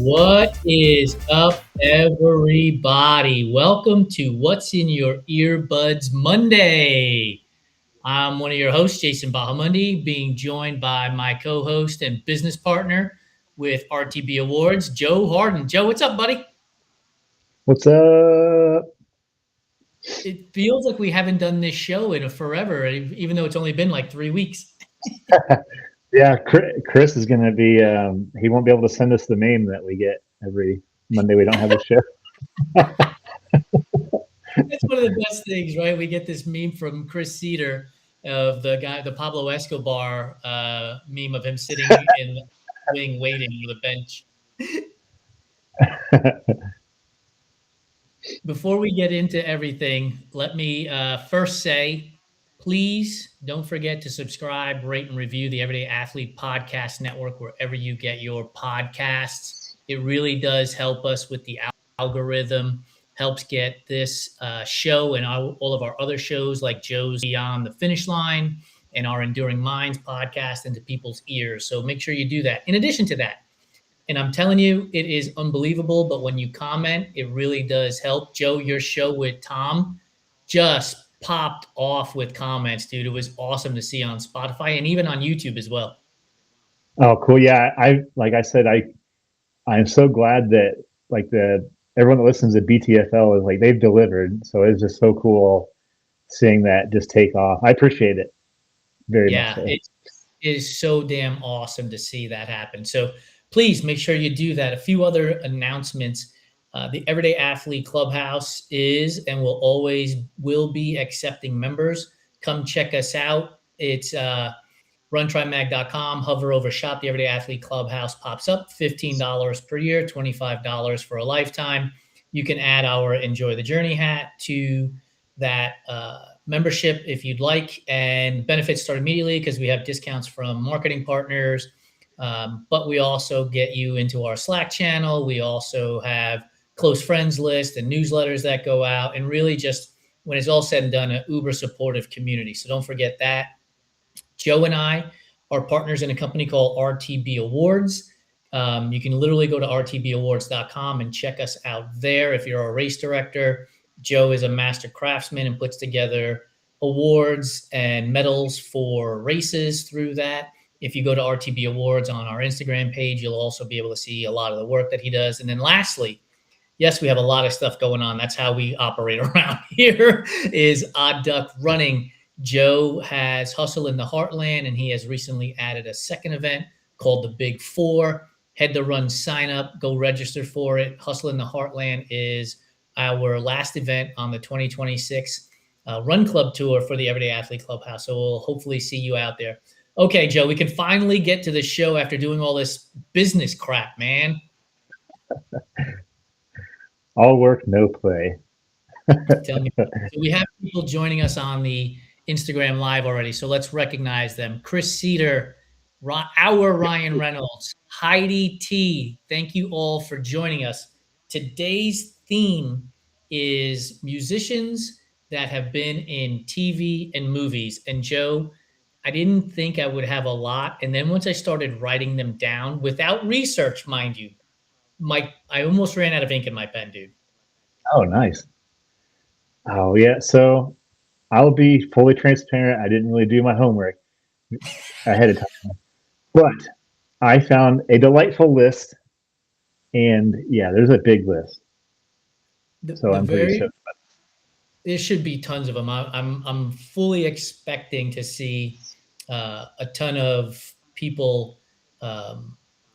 What is up, everybody? Welcome to What's in Your Earbuds Monday. I'm one of your hosts, Jason Bahamundi, being joined by my co-host and business partner with RTB Awards, Joe Harden. Joe, what's up, buddy? What's up? It feels like we haven't done this show in a forever, even though it's only been like 3 weeks. Yeah, Chris is going to be, he won't be able to send us the meme that we get every Monday we don't have a show. That's one of the best things, right? We get this meme from Chris Cedar of the guy, the Pablo Escobar meme of him sitting in the wing waiting on the bench. Before we get into everything, let me first say, please don't forget to subscribe, rate, and review the Everyday Athlete Podcast Network wherever you get your podcasts. It really does help us with the algorithm, helps get this show and all of our other shows like Joe's Beyond the Finish Line and our Enduring Minds podcast into people's ears. So make sure you do that. In addition to that, and I'm telling you, it is unbelievable. But when you comment, it really does help. Joe, your show with Tom just popped off with comments, dude. It was awesome to see on Spotify and even on YouTube as well. Oh, cool. Yeah. Like I said, I'm so glad that everyone that listens to BTFL is like, they've delivered. So it's just so cool seeing that just take off. I appreciate it very much. So. It is so damn awesome to see that happen. So please make sure you do that. A few other announcements. The Everyday Athlete Clubhouse is and will be accepting members. Come check us out. It's runtrimag.com. Hover over shop. The Everyday Athlete Clubhouse pops up. $15 per year, $25 for a lifetime. You can add our Enjoy the Journey hat to that membership if you'd like. And benefits start immediately because we have discounts from marketing partners. But we also get you into our Slack channel. We also have close friends list and newsletters that go out, and really just when it's all said and done, an uber supportive community. So don't forget that. Joe and I are partners in a company called RTB Awards. You can literally go to rtbawards.com and check us out there. If you're a race director, Joe is a master craftsman and puts together awards and medals for races through that. If you go to RTB Awards on our Instagram page, you'll also be able to see a lot of the work that he does. And then lastly, yes, we have a lot of stuff going on. That's how we operate around here is Odd Duck Running. Joe has Hustle in the Heartland, and he has recently added a second event called the Big Four. Head to Run sign up, go register for it. Hustle in the Heartland is our last event on the 2026 Run Club Tour for the Everyday Athlete Clubhouse. So we'll hopefully see you out there. Okay, Joe, we can finally get to the show after doing all this business crap, man. All work, no play. Tell me. So we have people joining us on the Instagram Live already, so let's recognize them. Chris Cedar, our Ryan Reynolds, Heidi T. Thank you all for joining us. Today's theme is musicians that have been in TV and movies. And Joe, I didn't think I would have a lot. And then once I started writing them down without research, mind you, I almost ran out of ink in my pen, dude. Oh, nice. Oh, yeah. So I'll be fully transparent. I didn't really do my homework ahead of time, but I found a delightful list. And yeah, there's a big list. So I'm pretty sure. There should be tons of them. I'm fully expecting to see a ton of people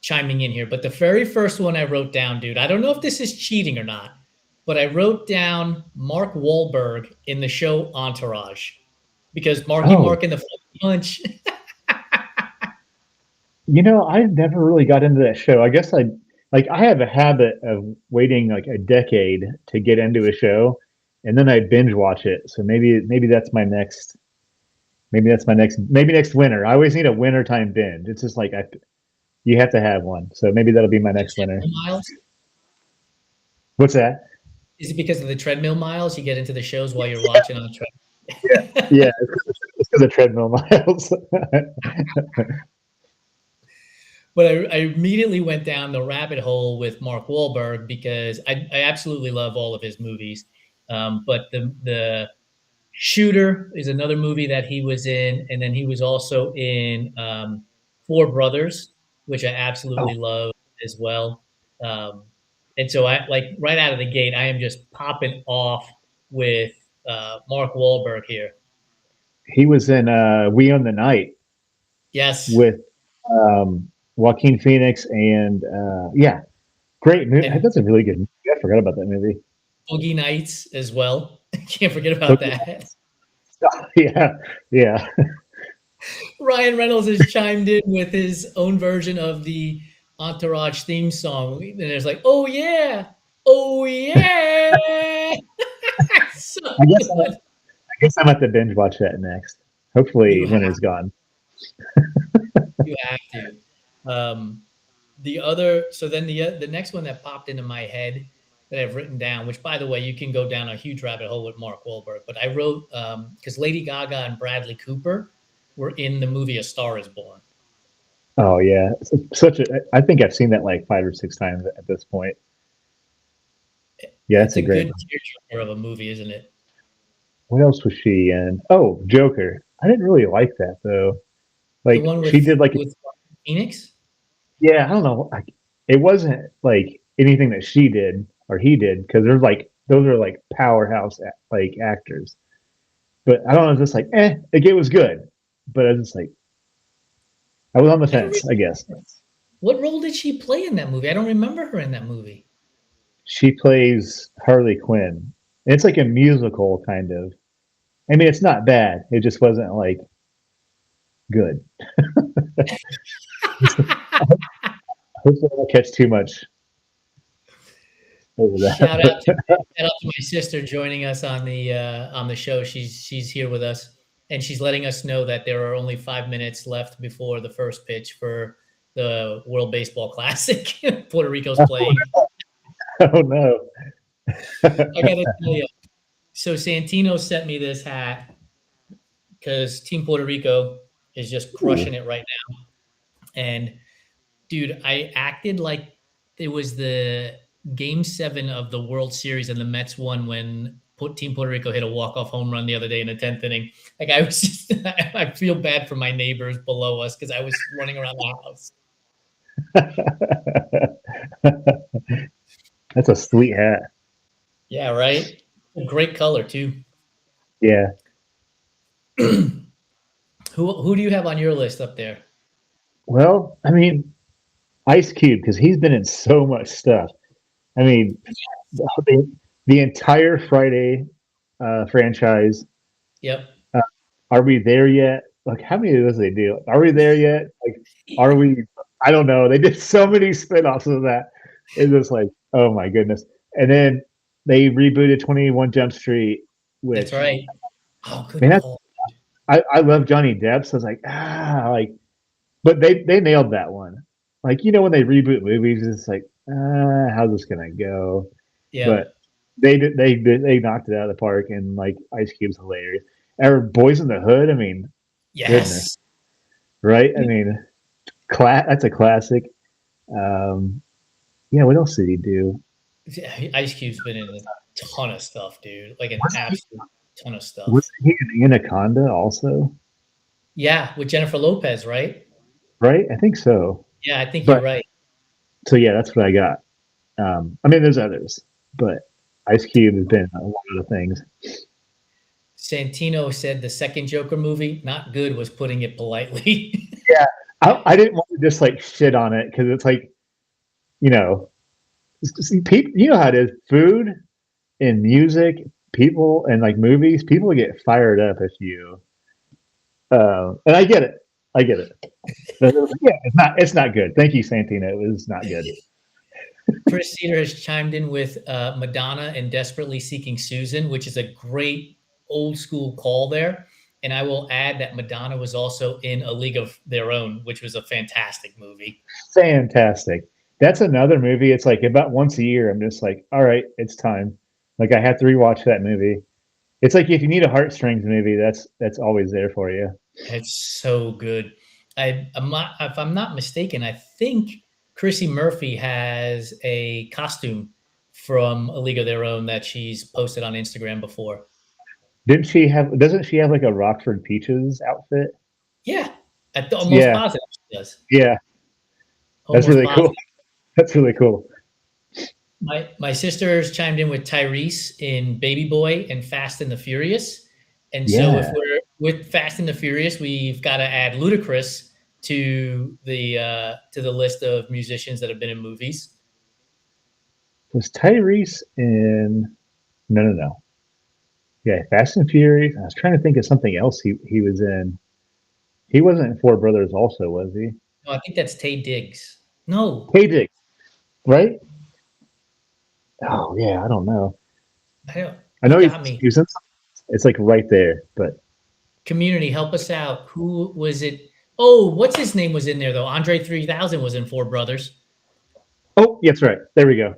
chiming in here. But the very first one I wrote down, dude, I don't know if this is cheating or not, but I wrote down Mark Wahlberg in the show Entourage because Mark in the Punch. I've never really got into that show. I guess I have a habit of waiting like a decade to get into a show, and then I binge watch it. So maybe that's my next. Maybe next winter. I always need a wintertime binge. It's just like you have to have one. So maybe that'll be my next winter. Miles? What's that? Is it because of the treadmill miles? You get into the shows while you're watching on treadmill. Yeah, it's because of treadmill miles. But I immediately went down the rabbit hole with Mark Wahlberg because I absolutely love all of his movies. But the Shooter is another movie that he was in, and then he was also in Four Brothers, which I Oh, absolutely love as well. Um, and so I like right out of the gate, I am just popping off with Mark Wahlberg here. he was in We Own the Night Yes, with Joaquin Phoenix and yeah, great movie. and That's a really good movie. I forgot about that movie. Boogie Nights as well. Can't forget about Okay. that. Yeah, yeah. Ryan Reynolds has chimed in with his own version of the Entourage theme song. And there's like, oh yeah. So I guess good. I guess I'm at the binge watch that next. Hopefully, You have winter's gone. you have to. The other, so then the next one that popped into my head that I've written down, which by the way, you can go down a huge rabbit hole with Mark Wahlberg, but I wrote because Lady Gaga and Bradley Cooper were in the movie A Star Is Born. Oh yeah, such a. I think I've seen that like 5 or 6 times at this point. Yeah, that's It's a a great good one. tearjerker of a movie, isn't it? What else was she in? Oh, Joker. I didn't really like that though. The Like one she did like with Phoenix. yeah, I don't know. Like it wasn't like anything that she did or he did because there's like those are like powerhouse like actors. But I don't know. It's just like like it was good, but I was just like I was on the I don't. fence. I guess What role did she play in that movie? I don't remember her in that movie. she plays Harley Quinn. It's like a musical kind of. I mean, it's not bad. It just wasn't like good. Hopefully, I don't catch too much over Shout that. out to shout out to my sister joining us on the show. She's here with us, and she's letting us know that there are only 5 minutes left before the first pitch for the World Baseball Classic. Puerto Rico's playing. Oh no! I gotta tell you. So Santino sent me this hat because Team Puerto Rico is just crushing Ooh. it right now. And dude, I acted like it was the game 7 of the World Series and the Mets won when Team Puerto Rico hit a walk-off home run the other day in the 10th inning. Like I was just, I feel bad for my neighbors below us because I was running around the house. That's a sweet hat. Yeah, right. Great color too. Yeah. Who do you have on your list up there? Well, I mean, Ice Cube because he's been in so much stuff. I mean, the, the entire Friday franchise. Yep. Uh, are we there yet? Like, how many of those they do? Are we there yet? Like, are we? I don't know. They did so many spinoffs of that. It's just like, oh my goodness. And then they rebooted 21 Jump Street, That's which right. Oh, good man, call. I love Johnny Depp. So I was like, like, but they nailed that one. Like, when they reboot movies, it's like, how's this gonna go? Yep. But they knocked it out of the park, and like Ice Cube's hilarious. Or Boys in the Hood. I mean, goodness, Yes. right? I mean, that's a classic. Um, yeah, what else did he do? Ice Cube's been in a ton of stuff, dude. Like an Was he, absolute ton of was stuff. he in Anaconda also? Yeah, with Jennifer Lopez, right? Right? I think so. Yeah, I think you're But right. so yeah, that's what I got. I mean, there's others, but Ice Cube has been in a lot of things. Santino said the second Joker movie, not good, was putting it politely. Yeah, I didn't want to just like shit on it because it's like you know, see, people, you know how it is. Food and music, people and like movies, people get fired up if you. And I get it. I get it. But yeah, it's not good. Thank you, Santino. It was not good. Chris Cedar has chimed in with Madonna and Desperately Seeking Susan, which is a great old school call there. And I will add that Madonna was also in A League of Their Own, which was a fantastic movie. Fantastic. That's another movie. It's like about once a year. I'm just like, all right, it's time. Like I have to rewatch that movie. It's like if you need a heartstrings movie, that's always there for you. It's so good. if I'm not mistaken, I think Chrissy Murphy has a costume from A League of Their Own that she's posted on Instagram before. Didn't she have? Doesn't she have like a Rockford Peaches outfit? Yeah, almost Yeah, positive she does. yeah, that's Almost really cool. positive. That's really cool. My sisters chimed in with Tyrese in Baby Boy and Fast and the Furious, and so if Yeah, we're with Fast and the Furious, we've got to add Ludacris to the list of musicians that have been in movies. was Tyrese in? No, no, no. Yeah, Fast and Furious. I was trying to think of something else he was in. He wasn't in Four Brothers, also, was he? No, I think that's Tay Diggs. No, Hey, Dick, right? Oh yeah, I don't know. I don't. I You know got me. he was in. It's like right there, but Community, help us out. Who was it? Oh, what's his name was in there though? Andre 3000 was in Four Brothers. oh, that's right. There we go.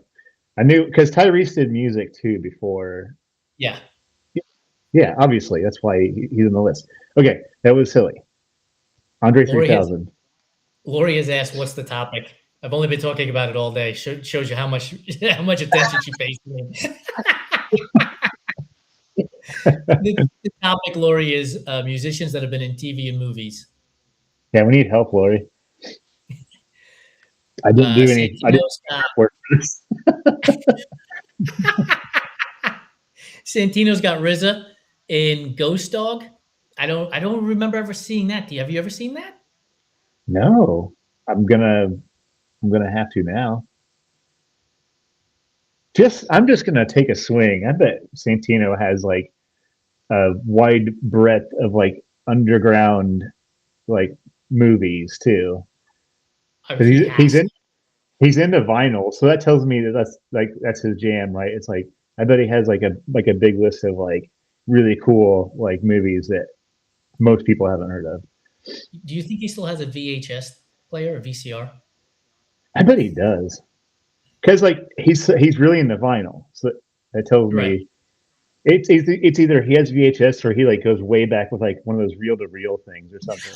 I knew because Tyrese did music too before. Yeah, Yeah, obviously that's why he's in the list. Okay, that was silly. Andre three Lori has thousand. Lori has asked, "What's the topic?" I've only been talking about it all day. Shows you how much how much attention she pays to me. The topic, Lori, is musicians that have been in TV and movies. Yeah, we need help, Lori. I didn't do any. I didn't Santino's do got prep work for this. Santino's got RZA in Ghost Dog. I don't remember ever seeing that. Have you ever seen that? No, I'm gonna. I'm gonna have to now. I'm just gonna take a swing. I bet Santino has like a wide breadth of like underground like movies too. Because He he's has in he's into vinyl, so that tells me that that's his jam, right? It's like I bet he has like a big list of like really cool like movies that most people haven't heard of. to. Do you think he still has a VHS player or VCR? I bet he does because like he's really into vinyl, so that tells Right. me it's either he has VHS or he like goes way back with like one of those reel to reel things or something.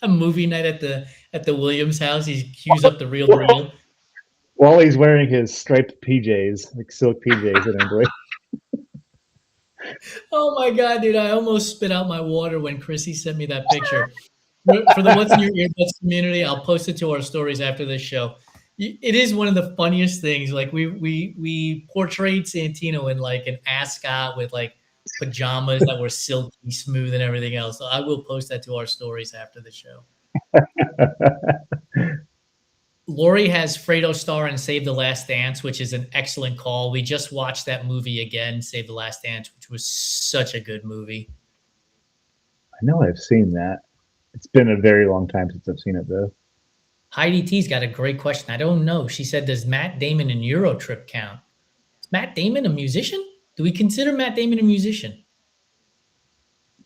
A movie night at the Williams house. He cues up the reel to reel. While he's wearing his striped PJs, like silk PJs that embrace. Oh my god, dude! I almost spit out my water when Chrissy sent me that picture. For the What's in Your Earbuds community, I'll post it to our stories after this show. It is one of the funniest things. Like we portrayed Santino in like an ascot with like pajamas that were silky smooth and everything else. So I will post that to our stories after the show. Lori has Fredo star in Save the Last Dance, which is an excellent call. We just watched that movie again, Save the Last Dance, which was such a good movie. I know I've seen that. It's been a very long time since I've seen it though. Heidi T's got a great question. I don't know. She said, "Does Matt Damon in Eurotrip count?" Is Matt Damon a musician? Do we consider Matt Damon a musician?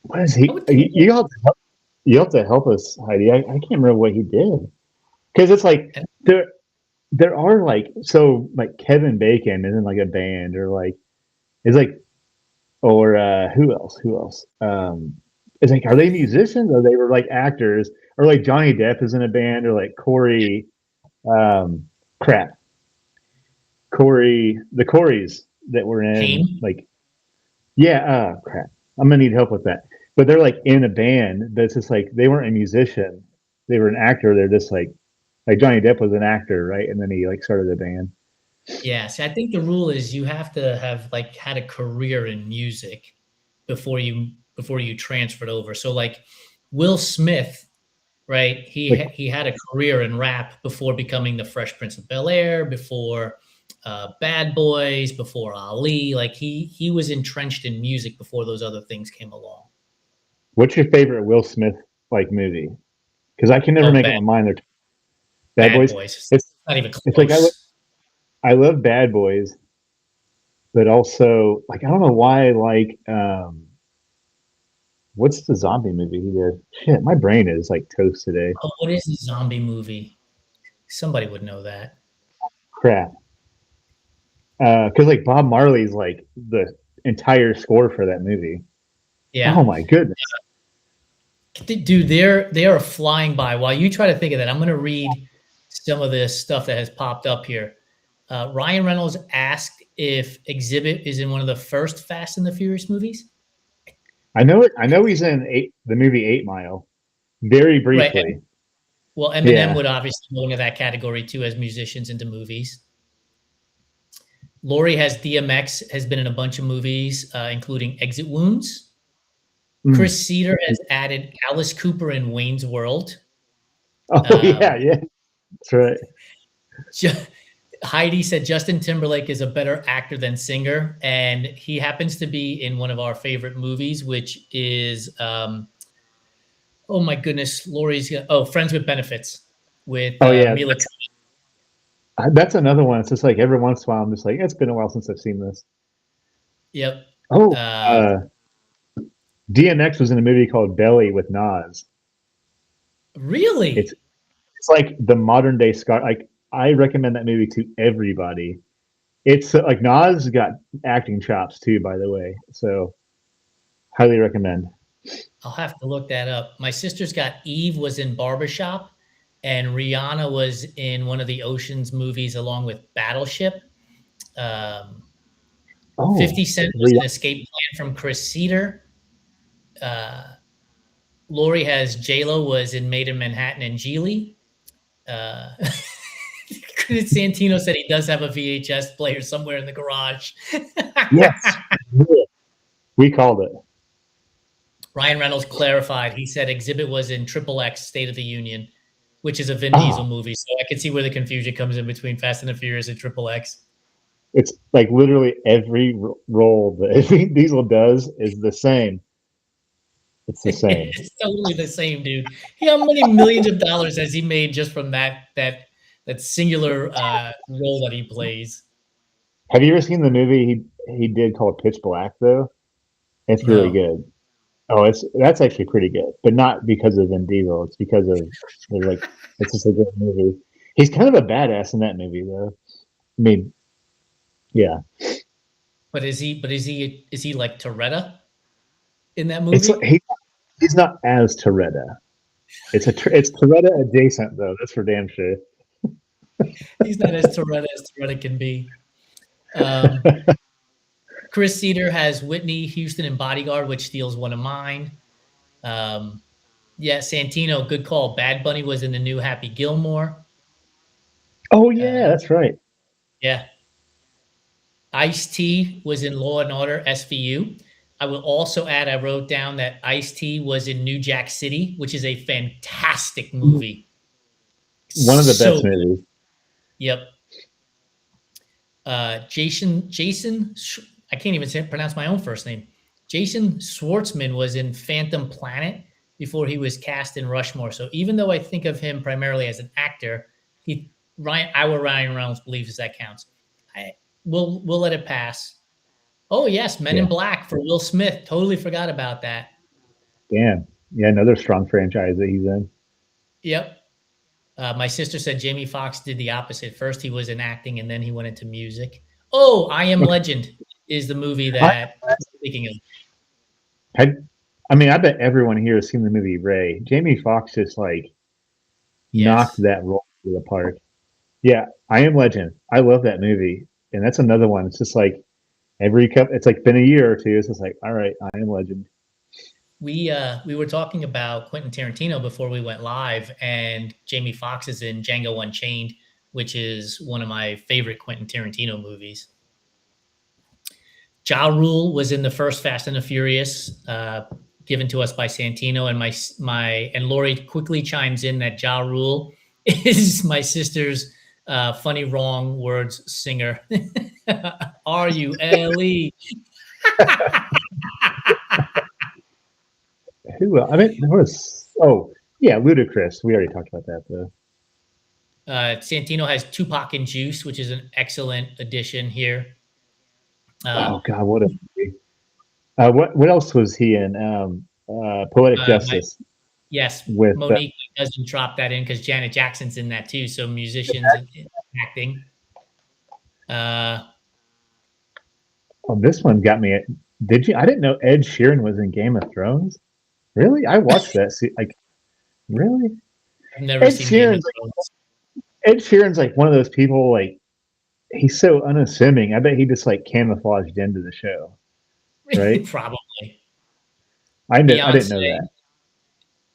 What is I he? would think You have to help us, Heidi. I can't remember what he did because it's like and there are like so like Kevin Bacon is in like a band or like it's like or who else? Who else? It's like are they musicians or they were like actors or like Johnny Depp is in a band or like Corey um crap the Coreys that were in Haim. like yeah crap I'm gonna need help with that but they're like in a band that's just like they weren't a musician they were an actor they're just like Johnny Depp was an actor right and then he like started a band. Yeah, see, I think the rule is you have to have like had a career in music before you transferred over. So like Will Smith, right? Like He had a career in rap before becoming the Fresh Prince of Bel-Air, before Bad Boys, before Ali. Like he was entrenched in music before those other things came along. what's your favorite Will Smith like movie because I can never Oh, make up my mind they're Bad Bad Boys. Boys. It's Not even it's like close. I love Bad Boys, but also like I don't know why I like what's the zombie movie he did? Shit, my brain is like toast today. Oh, what is the zombie movie? Somebody would know that. Crap. Because like Bob Marley's like the entire score for that movie. Yeah. Oh my goodness. Dude, they are flying by. While you try to think of that, I'm going to read some of this stuff that has popped up here. Ryan Reynolds asked if Exhibit is in one of the first Fast and the Furious movies. I know it. I know he's in the movie 8 Mile, very Right. briefly. Well, Eminem Yeah. would obviously go into that category too, as musicians into movies. Lori has DMX, has been in a bunch of movies, including Exit Wounds. Mm. Chris Cedar has added Alice Cooper in Wayne's World. Oh yeah, yeah. That's right. Heidi said Justin Timberlake is a better actor than singer, and he happens to be in one of our favorite movies, which is oh my goodness, Lori's Friends with Benefits with Oh yeah, Mila Kunis. that's another one. It's just like every once in a while, I'm just like, it's been a while since I've seen this. Yep. Oh, Uh, DMX was in a movie called Belly with Nas. really? It's like the modern day Scott. Like I recommend that movie to everybody. It's like Nas got acting chops too, by the way. So highly recommend. I'll have to look that up. My sister's got Eve was in Barbershop, and Rihanna was in one of the Ocean's movies along with Battleship. Um, Oh, 50 Cent was an escape plan from Chris Cedar. Uh, Lori has J-Lo was in Made in Manhattan and Geely. Uh, Santino said he does have a VHS player somewhere in the garage. yes, we called it. Ryan Reynolds clarified. He said Exhibit was in Triple X State of the Union, which is a Vin Diesel movie. So I can see where the confusion comes in between Fast and the Furious and Triple X. It's like literally every role that Vin Diesel does is the same. It's the same. It's totally the same, dude. How many millions of dollars has he made just from that singular role that he plays? Have you ever seen the movie he did called Pitch Black though? It's really No. good. Oh, that's actually pretty good, but not because of Vin Diesel. It's because of like it's just a good movie. He's kind of a badass in that movie though. I mean, yeah. But is he like Toretta in that It's like, movie? he's not as Toretta. It's Toretta adjacent though. That's for damn sure. He's not as Toretta can be. Um, Chris Cedar has Whitney Houston in Bodyguard, which steals one of mine. Yeah, Santino, good call. Bad Bunny was in the new Happy Gilmore. Oh yeah, that's right. Yeah. Ice-T was in Law and Order SVU. I will also add, I wrote down that Ice-T was in New Jack City, which is a fantastic movie. One of the So best movies. Yep. Jason, I can't even pronounce my own first name. Jason Schwartzman was in Phantom Planet before he was cast in Rushmore. So even though I think of him primarily as an actor, our Ryan Reynolds believes that counts. We'll let it pass. Oh yes, Men in Black for Will Smith. Totally forgot about that. Damn. Yeah, another strong franchise that he's in. Yep. My sister said Jamie Foxx did the opposite. First, he was in acting, and then he went into music. Oh, I Am Legend is the movie that I'm thinking of. I mean, I bet everyone here has seen the movie Ray. Jamie Foxx just like knocked that role to the park. Yeah, I Am Legend. I love that movie, and that's another one. It's just like it's like been a year or two. It's just like, all right, I Am Legend. We were talking about Quentin Tarantino before we went live, and Jamie Foxx is in Django Unchained, which is one of my favorite Quentin Tarantino movies. Ja Rule was in the first Fast and the Furious, given to us by Santino, and and Lori quickly chimes in that Ja Rule is my sister's funny wrong words singer. R-U-L-E. Who? I mean, there was. Oh, yeah, Ludacris. We already talked about that though. Santino has Tupac and Juice, which is an excellent addition here. Oh God, what a movie! What else was he in? Poetic Justice. Yes, with Monique doesn't drop that in because Janet Jackson's in that too. So musicians and acting. Oh, this one got me. Did you? I didn't know Ed Sheeran was in Game of Thrones. Really? I watched that. See, like, really? I've never Ed seen Game of Sheeran's like Thrones. Ed Sheeran's like one of those people. Like, he's so unassuming. I bet he just like camouflaged into the show, right? Probably. I didn't know Beyonce, that.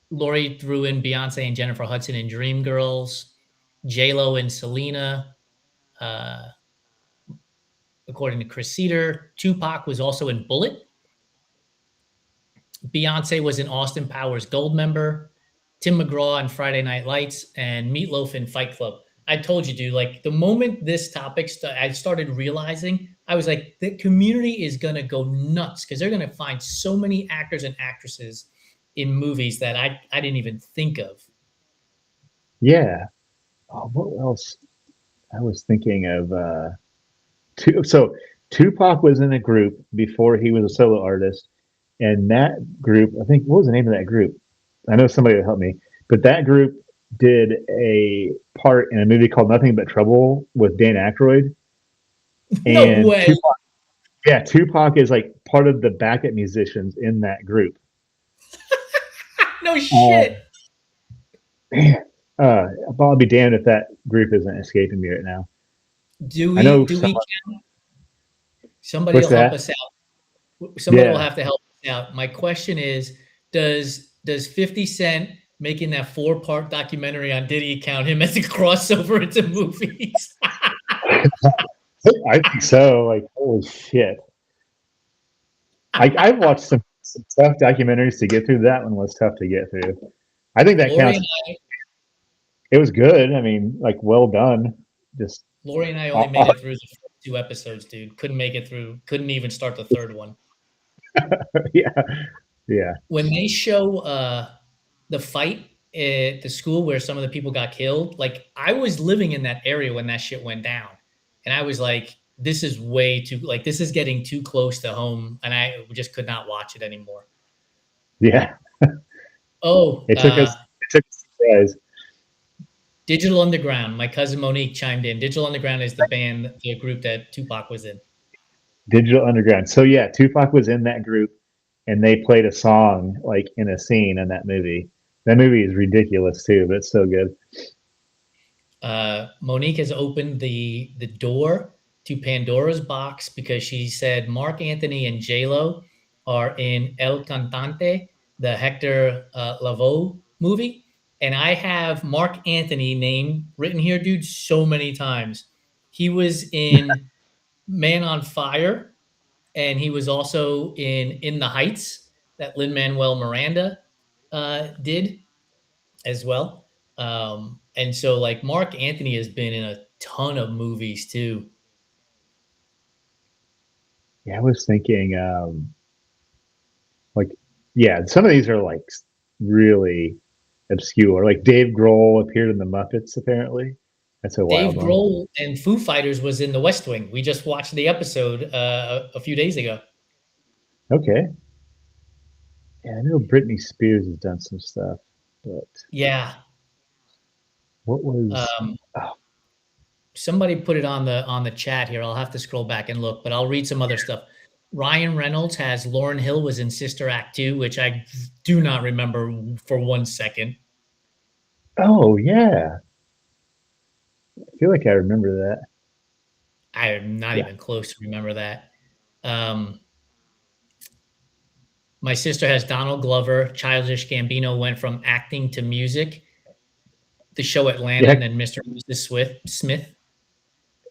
Lori threw in Beyonce and Jennifer Hudson in Dreamgirls, J Lo and Selena. Uh, According to Chris Cedar, Tupac was also in Bullet. Beyonce was in Austin Powers Gold member. Tim McGraw on Friday Night Lights, and Meatloaf in Fight Club. I told you, dude, like the moment this topic I started realizing, I was like, the community is going to go nuts because they're going to find so many actors and actresses in movies that I didn't even think of. Yeah. Oh, what else? I was thinking of. So Tupac was in a group before he was a solo artist, and that group, I think, what was the name of that group? I know somebody would help me, but that group did a part in a movie called Nothing But Trouble with Dan Aykroyd, No and way. Tupac. Yeah, Tupac is like part of the backup musicians in that group. No Uh, shit. man, I'll be damned if that group isn't escaping me right now. Do I we know do we somebody what's will help that? us out. Somebody will Yeah, have to help us out. My question is, does 50 Cent making that 4-part documentary on Diddy count him as a crossover into movies? I think so. Like, holy shit! I watched some tough documentaries to get through. That one was tough to get through. I think that Lori counts. and I It was good. I mean, like, well done. Just Lori and I only made uh, it through the first 2 episodes, dude. Couldn't make it through. Couldn't even start the third one. yeah, yeah, When they show the fight at the school where some of the people got killed, like I was living in that area when that shit went down. And I was like, this is way too like this is getting too close to home and I just could not watch it anymore. yeah. Oh, It took us. It took us surprise. Digital Underground. My cousin Monique chimed in. Digital Underground is the group that Tupac was in. Digital Underground. So yeah, Tupac was in that group, and they played a song like in a scene in that movie. That movie is ridiculous too, but it's so good. Monique has opened the door to Pandora's box because she said Mark Anthony and J Lo are in El Cantante, the Hector Lavoe movie, and I have Mark Anthony name written here, dude, so many times. He was in Man on Fire, and he was also in the Heights that Lin Manuel Miranda did as well. And so like Mark Anthony has been in a ton of movies too. Yeah, I was thinking, like, yeah, some of these are like really obscure. Like Dave Grohl appeared in the Muppets. Apparently, that's a Dave wild one. Grohl and Foo Fighters was in The West Wing. We just watched the episode a few days ago. Okay, yeah, I know Britney Spears has done some stuff, but Yeah. what was? Um, Oh, Somebody put it on the chat here. I'll have to scroll back and look, but I'll read some other stuff. Ryan Reynolds has Lauryn Hill was in Sister Act 2, which I do not remember for 1 second. oh yeah, I feel like I remember that. I am not Yeah, even close to remember that. Um, My sister has Donald Glover. Childish Gambino went from acting to music. The show Atlanta, yeah, and then Mr. and Mrs. Smith.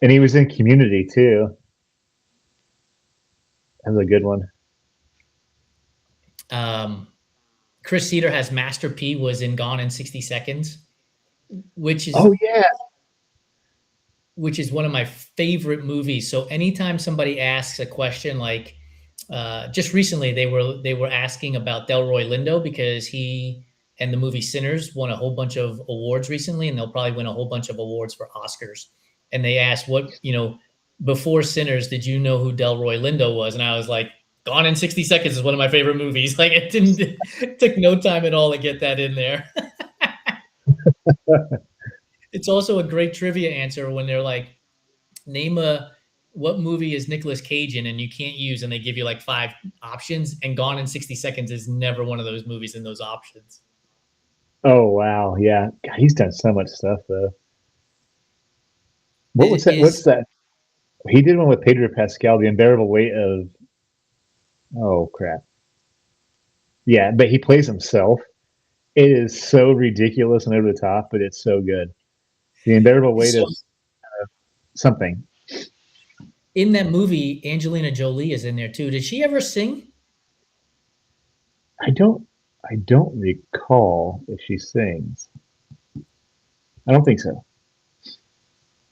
and he was in Community too. That was a good one. Um, Chris Cedar has Master P was in Gone in 60 Seconds, which Oh is yeah, which is one of my favorite movies. So anytime somebody asks a question like just recently they were asking about Delroy Lindo because he and the movie Sinners won a whole bunch of awards recently, and they'll probably win a whole bunch of awards for Oscars. And they asked before Sinners, did you know who Delroy Lindo was? And I was like, Gone in 60 Seconds is one of my favorite movies. Like it took no time at all to get that in there. It's also a great trivia answer when they're like, name a what movie is Nicolas Cage in and you can't use, and they give you like 5 options, and Gone in 60 Seconds is never one of those movies in those options. Oh wow, yeah. God, he's done so much stuff though. What was It that? What's is that? He did one with Pedro Pascal, The Unbearable Weight of. Oh crap. Yeah, but he plays himself. It is so ridiculous and over the top, but it's so good. The Unbearable Weight so of something. in that movie, Angelina Jolie is in there too. Did she ever sing? I don't. I don't recall if she sings. I don't think so.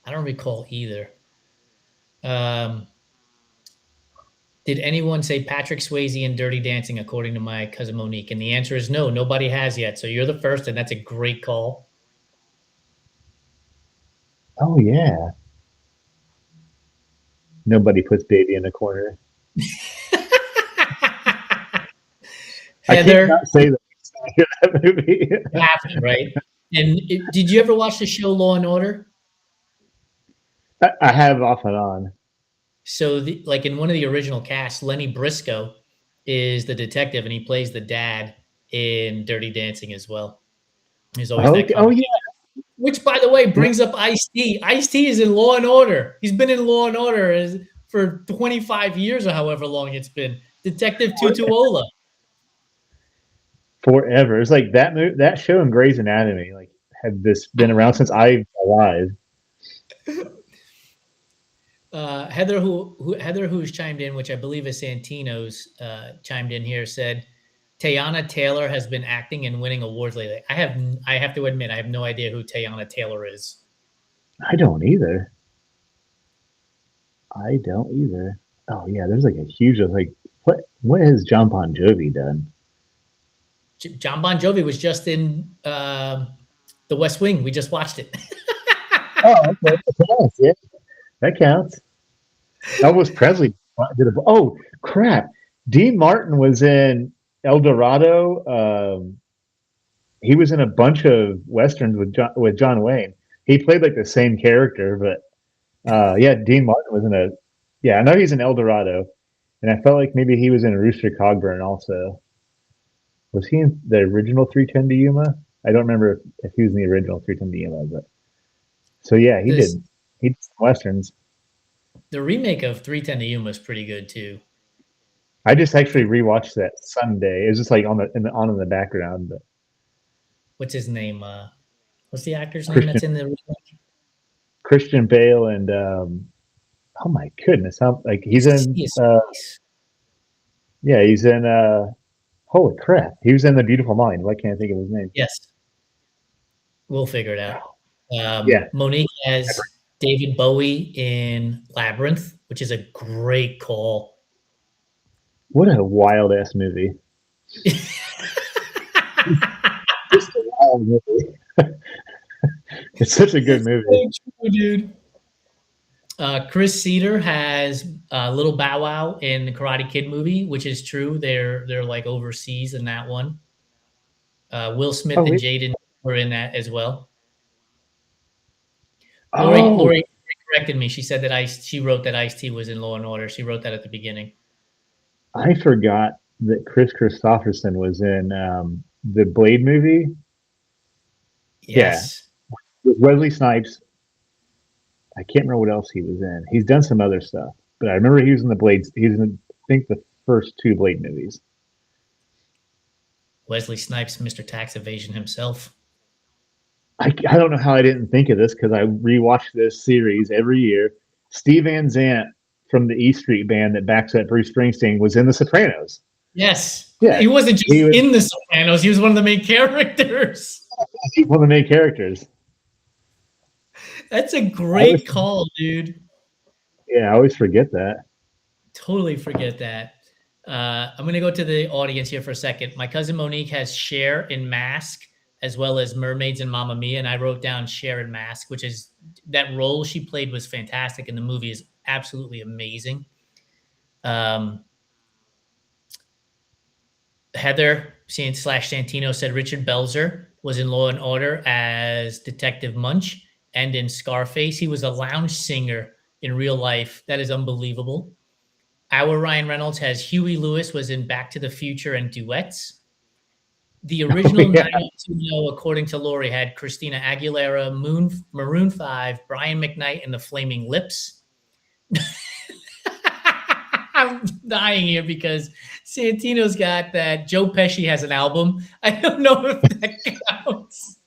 I don't recall either. Um, did anyone say Patrick Swayze in Dirty Dancing according to my cousin Monique? And the answer is no, nobody has yet. So you're the first, and that's a great call. Oh yeah. Nobody puts baby in a corner. I can't Heather, not say that movie. you have to, right? And did you ever watch the show Law and Order? I have off and on. So, like in one of the original casts, Lenny Briscoe is the detective, and he plays the dad in Dirty Dancing as well. He's always that Okay. Oh conversation. yeah. Which, by the way, brings up Ice-T. Ice-T is in Law and Order. He's been in Law and Order for 25 years or however long it's been. Detective Tutuola. Forever. It's like that show and Grey's Anatomy. Like, have this been around since I've alive? Heather, who's chimed in, which I believe is Santino's, chimed in here, said Teyana Taylor has been acting and winning awards lately. I have to admit, I have no idea who Teyana Taylor is. I don't either. I don't either. Oh yeah, there's like a huge like what has John Bon Jovi done? John Bon Jovi was just in The West Wing. We just watched it. Oh, okay. Yes, yeah, that counts. Elvis Presley did a. Oh crap! Dean Martin was in El Dorado. He was in a bunch of westerns with John Wayne. He played like the same character, but yeah, Dean Martin was in a. Yeah, I know he's in El Dorado, and I felt like maybe he was in Rooster Cogburn also. Was he in the original 310 to Yuma? I don't remember if he was in the original 310 to Yuma, but so yeah, he This did. He did westerns. The remake of 310 to Yuma is pretty good too. I just actually rewatched that Sunday. It was just like on in the background, but What's his name? What's the actor's name Christian that's in the remake? Christian Bale and oh my goodness, how like he's in He is nice. yeah, he's in holy crap. He was in The Beautiful Mind. Why can't I think of his name? Yes, we'll figure it out. Yeah. Monique has David Bowie in Labyrinth, which is a great call. What a wild ass movie. Just a wild movie. It's such a good movie. So true, dude. Chris Cedar has Little Bow Wow in the Karate Kid movie, which is true. They're like overseas in that one. Will Smith and Jaden were in that as well. Lori corrected me. She said that she wrote that Ice-T was in Law and Order. She wrote that at the beginning. I forgot that Chris Christopherson was in the Blade movie. Yes. Yeah. With Wesley Snipes. I can't remember what else he was in. He's done some other stuff, but I remember he was in the Blades. He's in, I think, the first 2 Blade movies. Wesley Snipes, Mr. Tax Evasion himself. I don't know how I didn't think of this because I rewatch this series every year. Steve Van Zandt from the E Street Band that backs up Bruce Springsteen was in The Sopranos. Yes. Yeah. He wasn't just in The Sopranos. He was one of the main characters. He's one of the main characters. That's a great call, dude. Yeah, I always forget that. Totally forget that. I'm going to go to the audience here for a second. My cousin Monique has Cher in Mask, as well as Mermaids and Mamma Mia, and I wrote down Cher in Mask, which is that role she played was fantastic, and the movie is absolutely amazing. Heather / Santino said Richard Belzer was in Law and Order as Detective Munch, and in Scarface, he was a lounge singer in real life. That is unbelievable. Our Ryan Reynolds has Huey Lewis was in Back to the Future and Duets. The Oh original yeah, 90210, according to Lori, had Christina Aguilera, Maroon 5, Brian McKnight, and the Flaming Lips. I'm dying here because Santino's got that. Joe Pesci has an album. I don't know if that counts.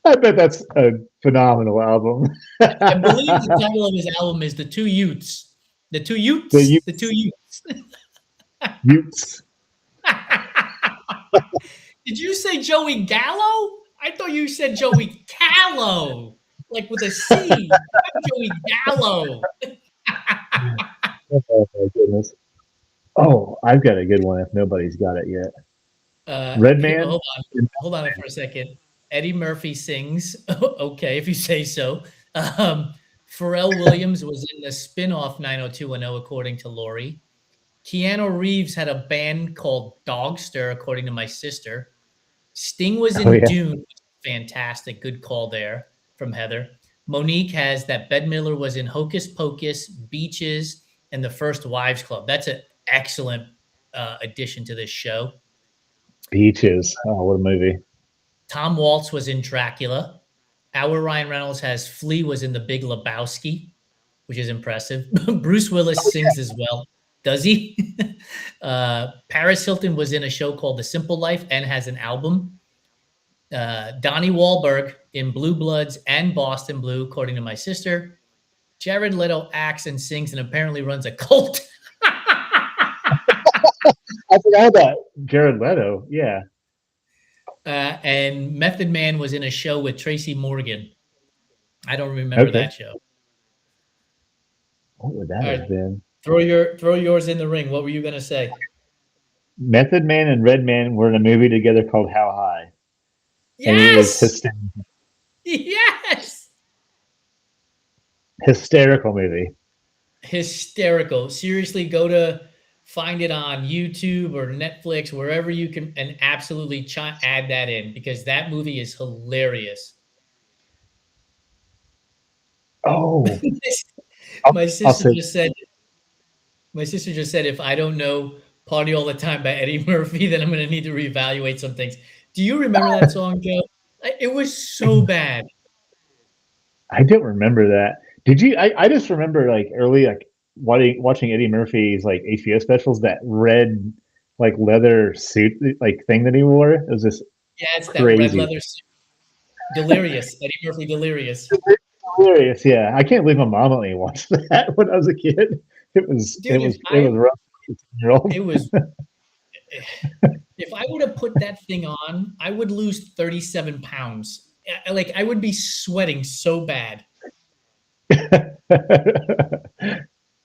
I bet that's a phenomenal album. I believe the title of his album is The Two Utes. The Two The Utes. The Two Utes. Utes. Did you say Joey Gallo? I thought you said Joey Callow, like with a C. I'm Joey Gallo. Oh my goodness. Oh, I've got a good one if nobody's got it yet. Redman. Hold on for a second. Eddie Murphy sings. Okay, if you say so. Pharrell Williams was in the spin-off 90210, according to Lori. Keanu Reeves had a band called Dogster, according to my sister. Sting was Oh in yeah. Dune. Fantastic. Good call there from Heather. Monique has that Bette Midler was in Hocus Pocus, Beaches, and The First Wives Club. That's an excellent addition to this show. Beaches. Oh, what a movie. Tom Waltz was in Dracula. Our Ryan Reynolds has Flea was in The Big Lebowski, which is impressive. Bruce Willis sings as well. Does he? Paris Hilton was in a show called The Simple Life and has an album. Donnie Wahlberg in Blue Bloods and Boston Blue, according to my sister. Jared Leto acts and sings and apparently runs a cult. I forgot about Jared Leto. Yeah. And Method Man was in a show with Tracy Morgan. I don't remember that show. What would that have been? Throw yours in the ring. What were you going to say? Method Man and Redman were in a movie together called How High. Yes. And it was hysterical. Yes. Hysterical movie. Hysterical. Seriously, go to find it on YouTube or Netflix, wherever you can, and absolutely add that in because that movie is hilarious. Oh. My sister just said, if I don't know Party All the Time by Eddie Murphy, then I'm going to need to reevaluate some things. Do you remember that song, Joe? It was so bad. I don't remember that. Did you? I just remember like early, like watching Eddie Murphy's like HBO specials, that red like leather suit like thing that he wore. It was just it's crazy. That red leather suit. Delirious. Eddie Murphy Delirious. Hilarious, yeah. I can't believe my mom let me watch that when I was a kid. It was rough. It was. If I would have put that thing on, I would lose 37 pounds. Like I would be sweating so bad.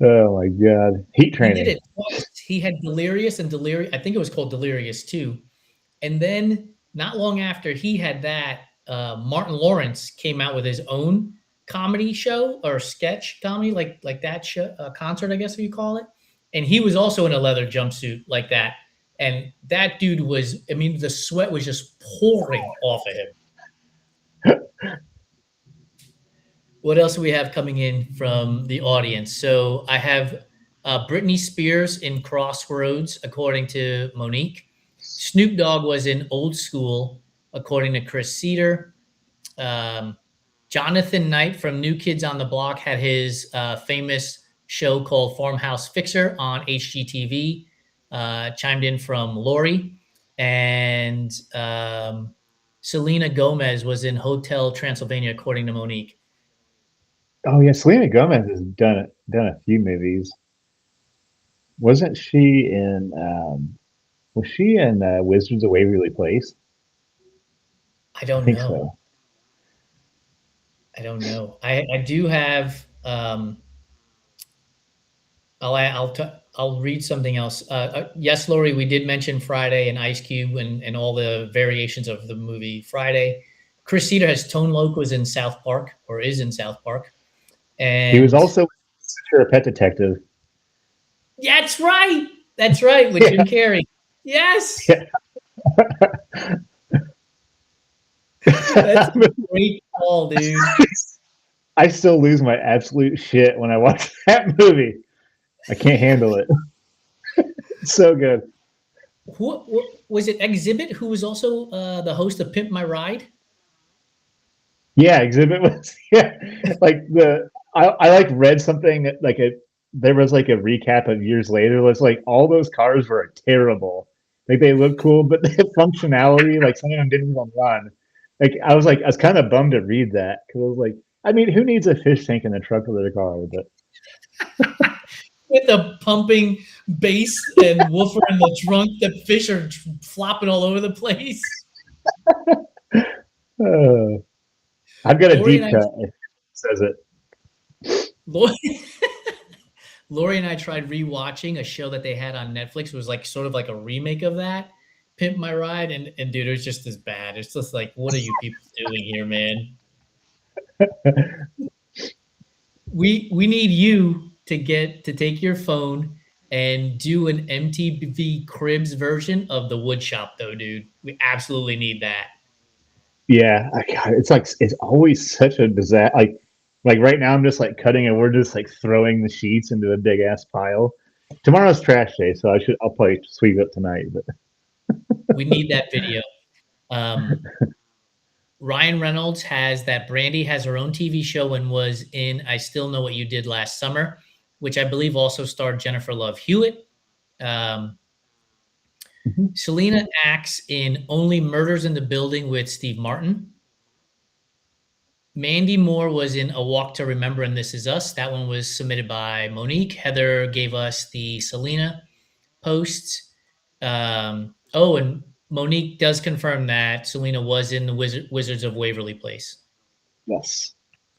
Oh my God. Heat training. He did it twice. He had Delirious and Delirious. I think it was called Delirious too. And then not long after he had that, Martin Lawrence came out with his own comedy show or sketch comedy, like that show, concert, I guess if you call it. And he was also in a leather jumpsuit like that. And that dude was, I mean, the sweat was just pouring off of him. What else do we have coming in from the audience? So I have Britney Spears in Crossroads, according to Monique. Snoop Dogg was in Old School, according to Chris Cedar. Jonathan Knight from New Kids on the Block had his famous show called Farmhouse Fixer on HGTV. Chimed in from Lori. And Selena Gomez was in Hotel Transylvania, according to Monique. Oh yeah, Selena Gomez has done a few movies. Wasn't she in? Was she in Wizards of Waverly Place? I don't think know. So. I don't know. I do have. I'll read something else. Yes, Lori, we did mention Friday and Ice Cube and all the variations of the movie Friday. Chris Cedar has Tone Loc was in South Park or is in South Park. And he was also a Pet Detective. That's right. That's right. With Jim Carrey. Yes. Yeah. That's a great call, dude. I still lose my absolute shit when I watch that movie. I can't handle it. It's so good. What was it? Exhibit, who was also the host of Pimp My Ride. Yeah, Exhibit was yeah, like I like read something that like there was like a recap of years later. It was like all those cars were terrible. Like they look cool, but the functionality, like some of them didn't even run. I was kind of bummed to read that because I was like, I mean, who needs a fish tank in the trunk of their car? But With the pumping bass and woofer in the trunk, the fish are flopping all over the place. uh, I've got a Lori and deep I, cut. It says it. Lori, Lori and I tried rewatching a show that they had on Netflix. It was like sort of like a remake of that, Pimp My Ride, and dude, it was just as bad. It's just like, what are you people doing here, man? We need you to take your phone and do an MTV Cribs version of the Wood Shop, though, dude. We absolutely need that. Yeah, God, it's like it's always such a disaster. Like right now, I'm just like cutting and we're just like throwing the sheets into a big ass pile. Tomorrow's trash day, so I'll probably sweep it tonight. But We need that video. Um, Ryan Reynolds has that. Brandy has her own TV show and was in I Still Know What You Did Last Summer, which I believe also starred Jennifer Love Hewitt. Um, Mhm. Selena acts in Only Murders in the Building with Steve Martin. Mandy Moore was in A Walk to Remember and This Is Us. That one was submitted by Monique. Heather gave us the Selena posts. And Monique does confirm that Selena was in the Wizards of Waverly Place. Yes.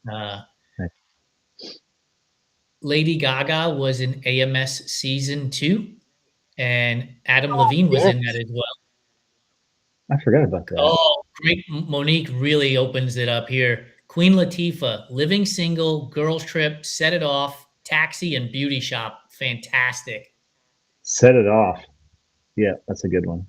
Uh, Lady Gaga was in AMS season 2, and Adam Levine was in that Yes. as well. I forgot about that. Oh, great. Monique really opens it up here. Queen Latifah, Living Single, Girls Trip, Set It Off, Taxi, and Beauty Shop. Fantastic. Set it off. Yeah, that's a good one.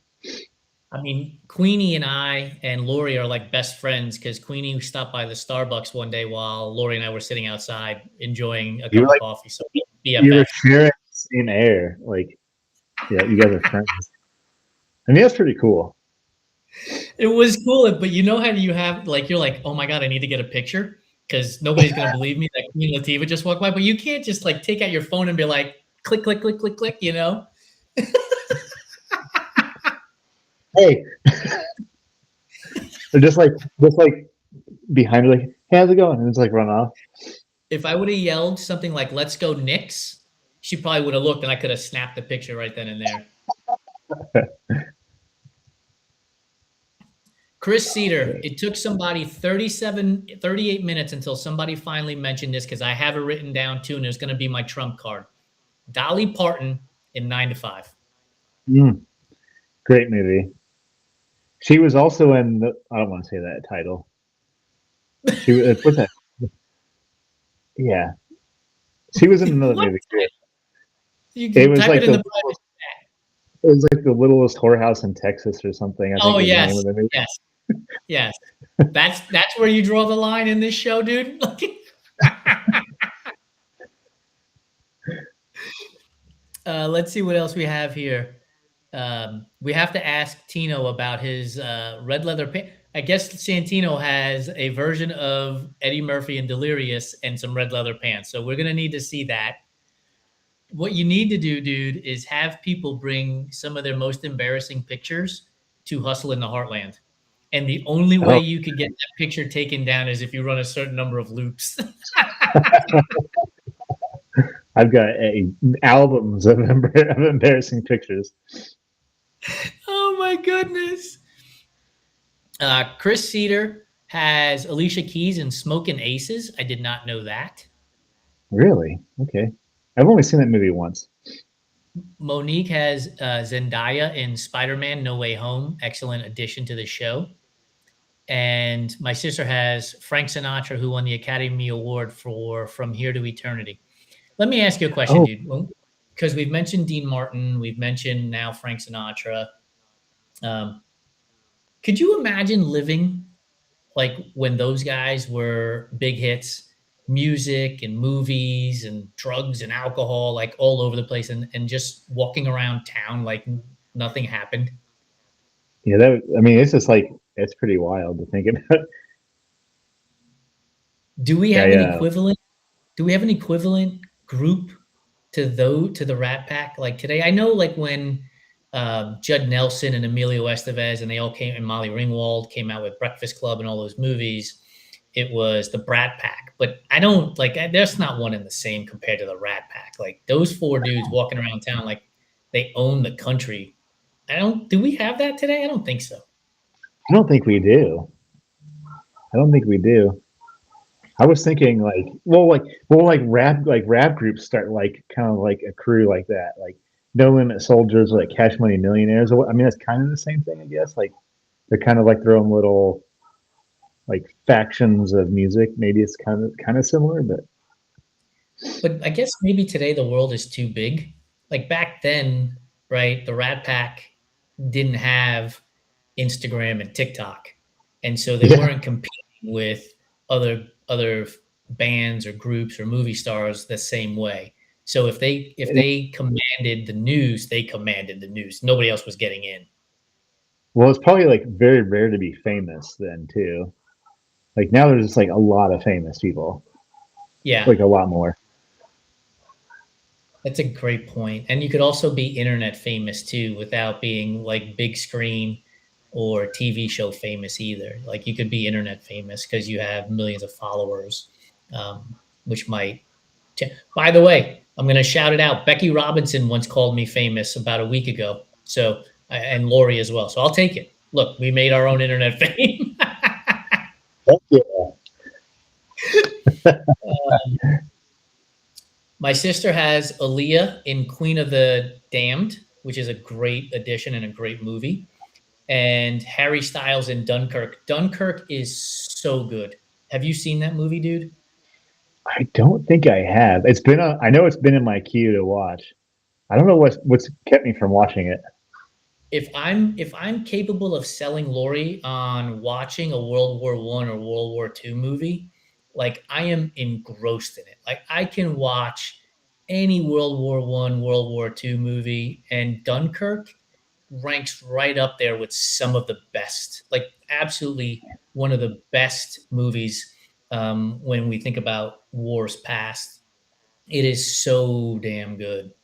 I mean, Queenie and I and Lori are like best friends because Queenie stopped by the Starbucks one day while Lori and I were sitting outside enjoying a You cup were of like coffee. So you were BFF. sharing the same air. Like yeah, you guys are friends. I mean, that's pretty cool. It was cool, but you know how you have like you're like, oh my god, I need to get a picture because nobody's gonna believe me that Queen Latifah just walked by. But you can't just like take out your phone and be like, click, click, click, click, click. You know, Hey, they're just like behind her, like, hey, how's it going? And it's like run off. if I would have yelled something like, "Let's go Knicks," she probably would have looked, and I could have snapped the picture right then and there. Chris Cedar, it took somebody 38 minutes until somebody finally mentioned this because I have it written down too, and it's going to be my trump card. Dolly Parton in 9 to 5. Mm, great movie. She was also in the. I don't want to say that title. She was what's that? Yeah, she was in another What? movie too. You It can was type it like in the the private. it was like the littlest whorehouse in Texas or something. I think Oh was the name yes, of the movie. yes, yes. That's where you draw the line in this show, dude. Let's see what else we have here. We have to ask Tino about his red leather pants. I guess Santino has a version of Eddie Murphy and Delirious and some red leather pants. So we're gonna need to see that. What you need to do, dude, is have people bring some of their most embarrassing pictures to Hustle in the Heartland. And the only way Oh, you could get that picture taken down is if you run a certain number of loops. I've got albums of embarrassing pictures. Oh my goodness. Chris Cedar has Alicia Keys in Smokin' Aces. I did not know that. Really? Okay. I've only seen that movie once. Monique has Zendaya in Spider-Man: No Way Home. Excellent addition to the show. And my sister has Frank Sinatra, who won the Academy Award for From Here to Eternity. Let me ask you a question, Oh, dude. Because we've mentioned Dean Martin, we've mentioned now Frank Sinatra. Um, could you imagine living like when those guys were big hits music and movies and drugs and alcohol like all over the place, and just walking around town like nothing happened. Yeah, that I mean, it's just like it's pretty wild to think about. Do we have an Yeah, equivalent? Do we have an equivalent group to the Rat Pack like today? I know like when Judd Nelson and Emilio Estevez and they all came, and Molly Ringwald came out with Breakfast Club and all those movies. It was the Brat Pack, but I don't like. There's not one in the same compared to the Rat Pack. Like those four dudes walking around town like they own the country. I don't. Do we have that today? I don't think so. I don't think we do. I don't think we do. I was thinking like rap groups start like kind of like a crew like that, like No Limit Soldiers, or like Cash Money Millionaires. I mean, that's kind of the same thing, I guess. Like they're kind of like their own little like factions of music. Maybe it's kind of similar, but But I guess maybe today the world is too big. Like back then, right? The Rat Pack didn't have Instagram and TikTok, and so they yeah. weren't competing with other bands or groups or movie stars the same way. So if they commanded the news, they commanded the news. Nobody else was getting in. Well, it's probably like very rare to be famous then too. Like now there's just like a lot of famous people, Yeah, like a lot more. that's a great point. And you could also be internet famous too without being like big screen or TV show famous either. Like you could be internet famous because you have millions of followers, which might. By the way, I'm going to shout it out. Becky Robinson once called me famous about a week ago. So, and Lori as well. So I'll take it. Look, we made our own internet fame. Yeah. My sister has Aaliyah in Queen of the Damned, which is a great addition and a great movie. And Harry Styles in Dunkirk. Dunkirk is so good. Have you seen that movie, dude? I don't think I have. I know it's been in my queue to watch. I don't know what's kept me from watching it. If I'm capable of selling Lori on watching a World War One or World War Two movie, like I am engrossed in it. Like I can watch any World War One, World War Two movie, and Dunkirk ranks right up there with some of the best. Like absolutely one of the best movies when we think about wars past. It is so damn good.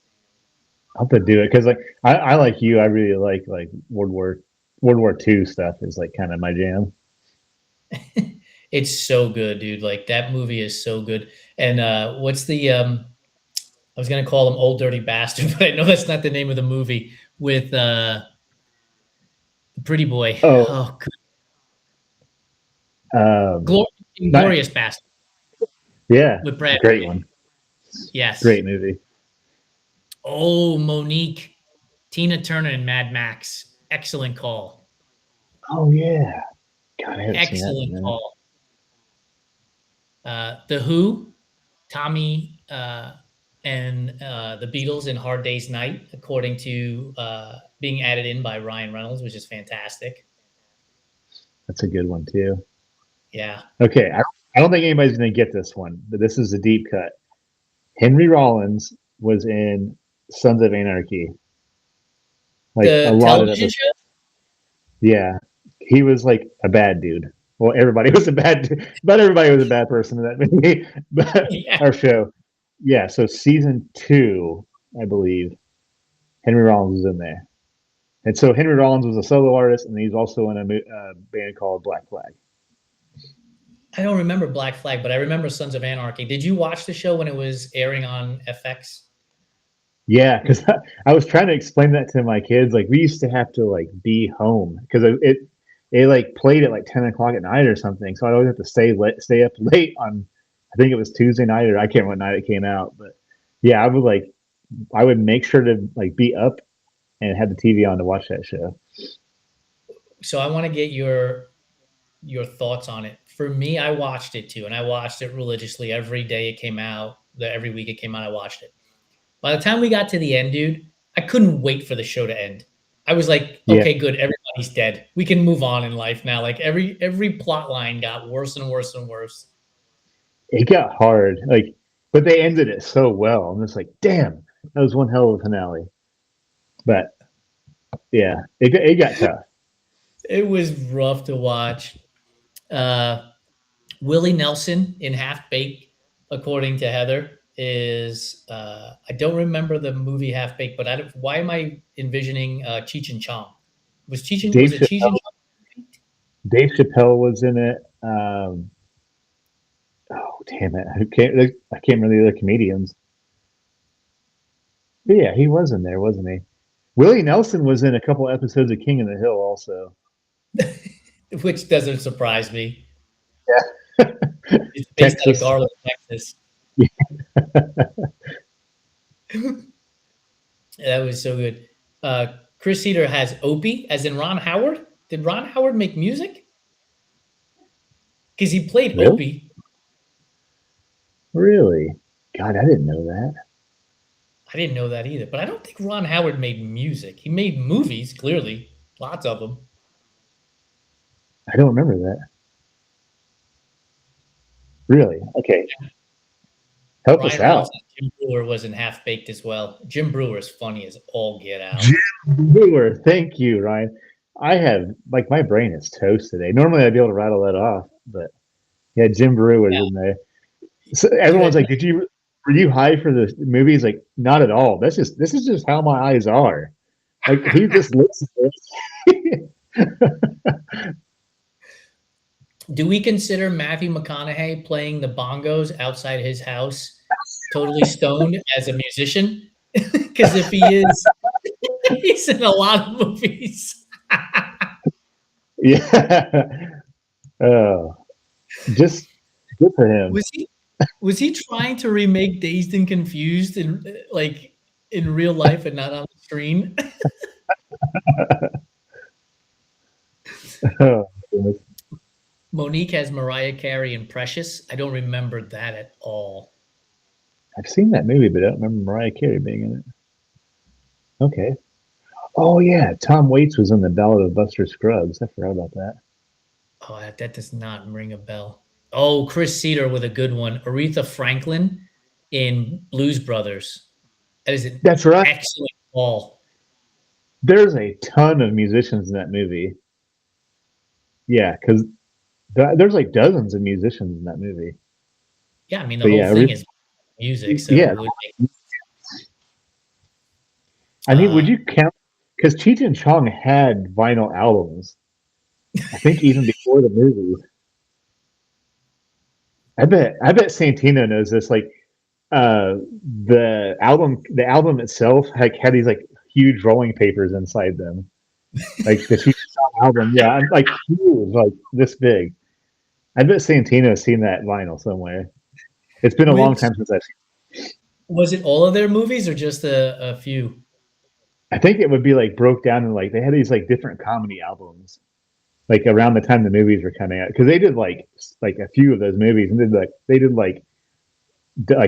I'll have to do it because like I like you. I really like World War II stuff is like kind of my jam. It's so good, dude. Like that movie is so good. And what's the I was gonna call him Old Dirty Bastard, but I know that's not the name of the movie with the pretty boy. Oh, Oh, good. um, not Inglorious Bastard yeah, with Brad great Pitt. one, Yes. great movie. Oh, Monique, Tina Turner and Mad Max. Excellent call. Oh yeah, God, I haven't seen that in a Excellent minute. call. The Who, Tommy and the Beatles in Hard Day's Night, according to being added in by Ryan Reynolds, which is fantastic. That's a good one too. Yeah. Okay, I don't think anybody's gonna get this one, but this is a deep cut. Henry Rollins was in Sons of Anarchy, like a The lot of television episodes. show? Yeah, he was like a bad dude. Well, everybody was a bad, but everybody was a bad person in that movie. But Yeah. our show, yeah. So season two, I believe, Henry Rollins was in there, and so Henry Rollins was a solo artist, and he's also in a band called Black Flag. I don't remember Black Flag, but I remember Sons of Anarchy. Did you watch the show when it was airing on FX? Yeah, because I was trying to explain that to my kids. Like we used to have to like be home because it like played at like 10 o'clock at night or something. So I always have to stay up late on. I think it was Tuesday night or I can't remember what night it came out. But yeah, I would make sure to like be up and have the TV on to watch that show. So I want to get your thoughts on it. For me, I watched it too, and I watched it religiously every day it came out. Every week it came out, I watched it. By the time we got to the end, dude, I couldn't wait for the show to end. I was like, Yeah, okay, good, everybody's dead. We can move on in life now. Like every plot line got worse and worse and worse. it got hard. Like, but they ended it so well. I'm just like, damn, that was one hell of a finale. But yeah, it got tough. It was rough to watch. Uh, Willie Nelson in Half Baked, according to Heather, is I don't remember the movie Half Baked, but why am I envisioning Cheech and Chong? Was Dave it Cheech and Chappelle, Chong? Dave Chappelle was in it. Oh damn it! I can't remember the other comedians. But yeah, he was in there, wasn't he? Willie Nelson was in a couple episodes of King of the Hill, also. Which doesn't surprise me. Yeah, It's based out of Texas. Garland, Texas. That was so good. Chris Cedar has Opie, as in Ron Howard. Did Ron Howard make music? Because he played Really? Opie. Really? God, I didn't know that. I didn't know that either, but I don't think Ron Howard made music. He made movies, clearly, lots of them. I don't remember that. Really? Okay, help us Ryan Reynolds out. says Jim Brewer was in Half Baked as well. Jim Brewer is funny as all get out. Jim Brewer. Thank you, Ryan. I have like my brain is toast today. Normally I'd be able to rattle that off, but yeah, Jim Brewer was in there. So You everyone's had like, were you high for the movies? Like, not at all. This is just how my eyes are. Like he just looks Do we consider Matthew McConaughey playing the bongos outside his house, totally stoned, as a musician? Because if he is, he's in a lot of movies. Yeah. Oh, just good for him. Was he was he trying to remake Dazed and Confused in like in real life and not on the screen? Oh, goodness. Monique has Mariah Carey in Precious. I don't remember that at all. I've seen that movie, but I don't remember Mariah Carey being in it. Okay. Oh yeah, Tom Waits was in the Ballad of Buster Scruggs. I forgot about that. Oh, that does not ring a bell. Oh, Chris Cedar with a good one. Aretha Franklin in Blues Brothers. That is an That's right. excellent call. There's a ton of musicians in that movie. Yeah, because there's like dozens of musicians in that movie. Yeah, I mean the But whole yeah, thing is music, so yeah. it would I mean, would you count? Because Cheech and Chong had vinyl albums. I think even before the movie. I bet Santino knows this. Like uh, the album itself had these like huge rolling papers inside them. Like the Cheech and Chong album, yeah, I'm like huge, like this big. I bet Santino's seen that vinyl somewhere. It's been a long which time since I've seen. was it all of their movies or just a few? I think it would be like broke down in like they had these like different comedy albums, like around the time the movies were coming out, because they did like a few of those movies and they did like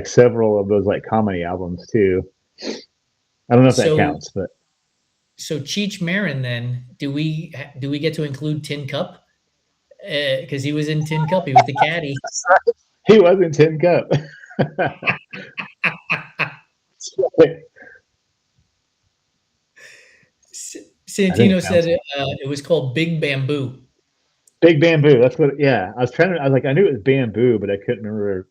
several of those like comedy albums too. I don't know if that So counts, but so Cheech Marin then, do we get to include Tin Cup? Because he was in Tin Cup, he was the caddy. he was in Tin Cup. I think Santino it said counts. it was called Big Bamboo. Big Bamboo. That's what. Yeah, I was trying to. I was like, I knew it was bamboo, but I couldn't remember.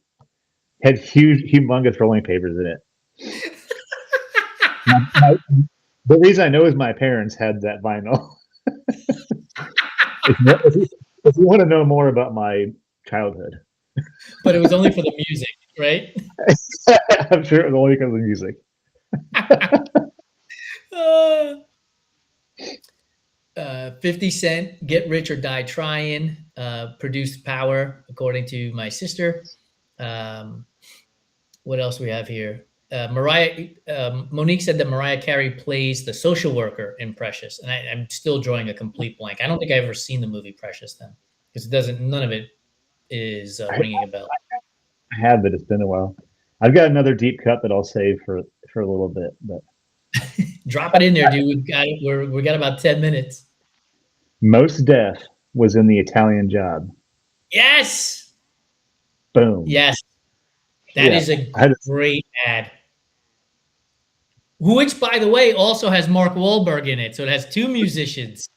Had huge, humongous rolling papers in it. My, the reason I know is my parents had that vinyl. If you want to know more about my childhood, But it was only for the music, right? I'm sure it was only because of the music. Uh, 50 Cent, Get Rich or Die Trying, produced Power, according to my sister. Um, what else we have here? Monique said that Mariah Carey plays the social worker in Precious, and I'm still drawing a complete blank. I don't think I've ever seen the movie Precious then, because none of it is I, ringing a bell. I have, but it's been a while. I've got another deep cut that I'll save for a little bit, but Drop it in there, dude. We got about 10 minutes. Most Def was in the Italian Job. Yes. Boom. Yes, that Yeah. is a I just, great ad. Which, by the way, also has Mark Wahlberg in it, so it has 2 musicians.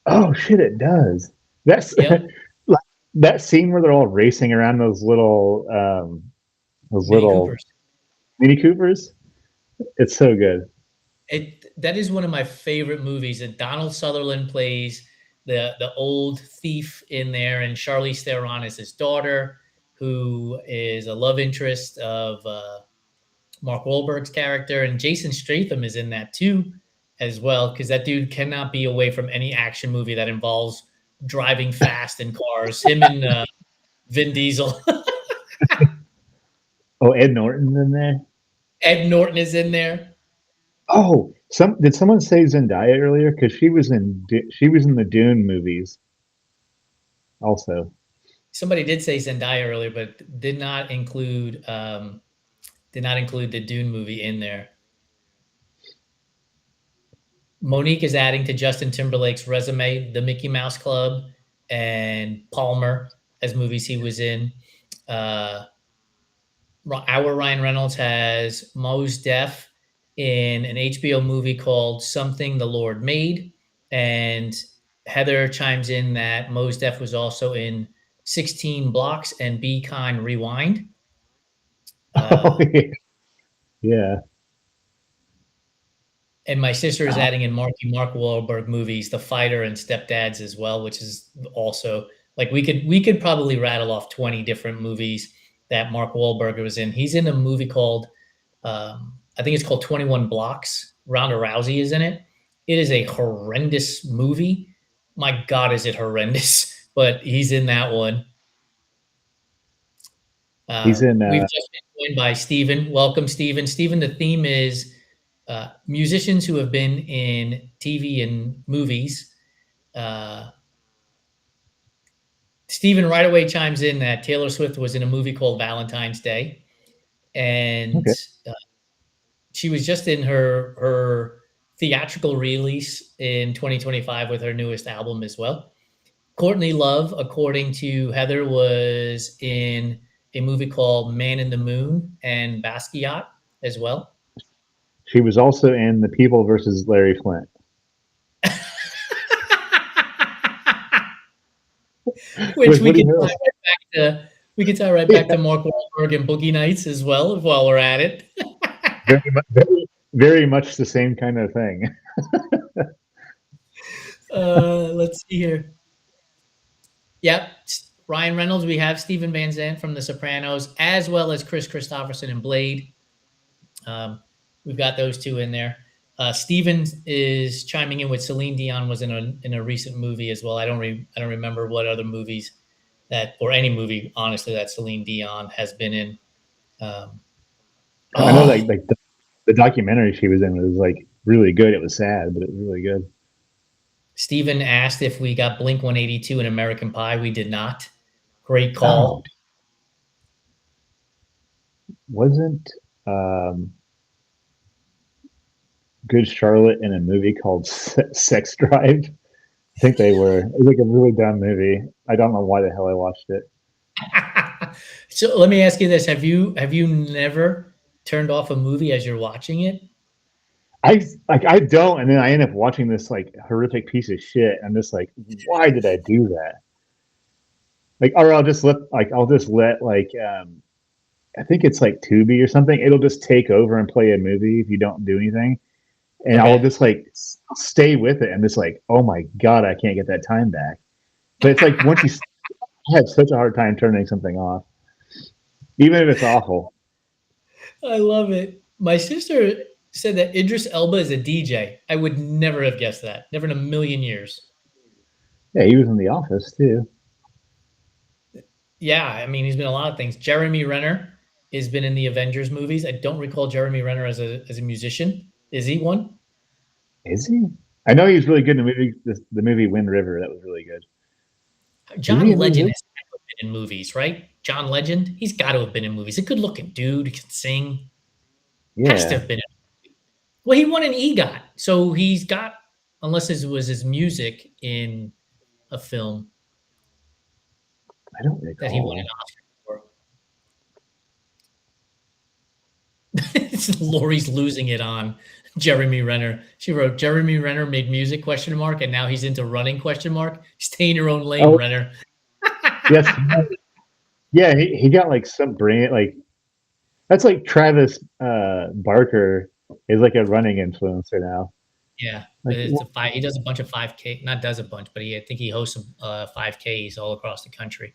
oh shit, it does. That's Yep, like that scene where they're all racing around those Mini little Coopers. Mini Coopers. It's so good. That is one of my favorite movies, and Donald Sutherland plays the old thief in there, and Charlize Theron is his daughter, who is a love interest of Mark Wahlberg's character, and Jason Statham is in that too, as well, because that dude cannot be away from any action movie that involves driving fast in cars. Him and Vin Diesel. Oh, Ed Norton's in there. Ed Norton is in there. Oh, some did someone say Zendaya earlier? Because she was in the Dune movies also. Somebody did say Zendaya earlier, but did not include the Dune movie in there. Monique is adding to Justin Timberlake's resume the Mickey Mouse Club and Palmer as movies he was in. Uh, our Ryan Reynolds has Mos Def in an HBO movie called Something the Lord Made. And Heather chimes in that Mos Def was also in 16 Blocks and Be Kind Rewind. Oh Uh, yeah. and my sister is Oh, adding in Mark Wahlberg movies, The Fighter and Stepdads as well, which is also like we could probably rattle off 20 different movies that Mark Wahlberg was in. He's in a movie called I think it's called 21 Blocks. Ronda Rousey is in it. It is a horrendous movie. My God, is it horrendous? But he's in that one. he's in. We've just been joined by Stephen. Welcome, Stephen. Stephen, the theme is musicians who have been in TV and movies. Uh, Stephen right away chimes in that Taylor Swift was in a movie called Valentine's Day, and Okay. uh, she was just in her theatrical release in 2025 with her newest album as well. Courtney Love, according to Heather, was in a movie called Man in the Moon and Basquiat as well. She was also in The People versus Larry Flint. Which Like, we what do could you tie know? right back to Mark Wahlberg and Boogie Nights as well while we're at it. Very much the same kind of thing. Let's see here. Yep. Ryan Reynolds, we have Stephen Van Zandt from The Sopranos, as well as Chris Christopherson in Blade. Um, we've got those two in there. Steven is chiming in with Celine Dion was in a recent movie as well. I don't remember what other movies that or any movie honestly that Celine Dion has been in. Um, I know oh, like the documentary she was in was like really good. It was sad, but it was really good. Steven asked if we got Blink 182 in American Pie. We did not. Great Oh, call. wasn't um, Good Charlotte in a movie called Sex Drive? I think they were. It was like a really dumb movie. I don't know why the hell I watched it. So let me ask you this: Have you never turned off a movie as you're watching it? I don't, and then I end up watching this like horrific piece of shit. I'm just like, why did I do that? Like, or I'll just let I think it's like Tubi or something. It'll just take over and play a movie if you don't do anything, and I'll Okay. just like stay with it. I'm just like, oh my god, I can't get that time back. But it's like once you I have such a hard time turning something off, even if it's awful. I love it. My sister said that Idris Elba is a DJ. I would never have guessed that. Never in a million years. Yeah, he was in The Office too. Yeah, I mean, he's been in a lot of things. Jeremy Renner has been in the Avengers movies. I don't recall Jeremy Renner as a musician. Is he one? Is he? I know he's really good in the movie Wind River. That was really good. Is he John in Legend movie? has been in movies, right? John Legend, he's got to have been in movies. A good-looking dude, he can sing. Has to Yeah, have been in. Well, he won an EGOT, so he's got, unless it was his music in a film I don't that he won an recall. Oscar for. Lori's losing it on Jeremy Renner. She wrote, Jeremy Renner made music, ? And now he's into running, ? Stay in your own lane, Oh, Renner. yes. Yeah, he got like some brand, like that's like Travis Barker is like a running influencer now. Yeah, Like, it's a five. He does a bunch of 5K, not does a bunch, but I think he hosts some 5Ks all across the country.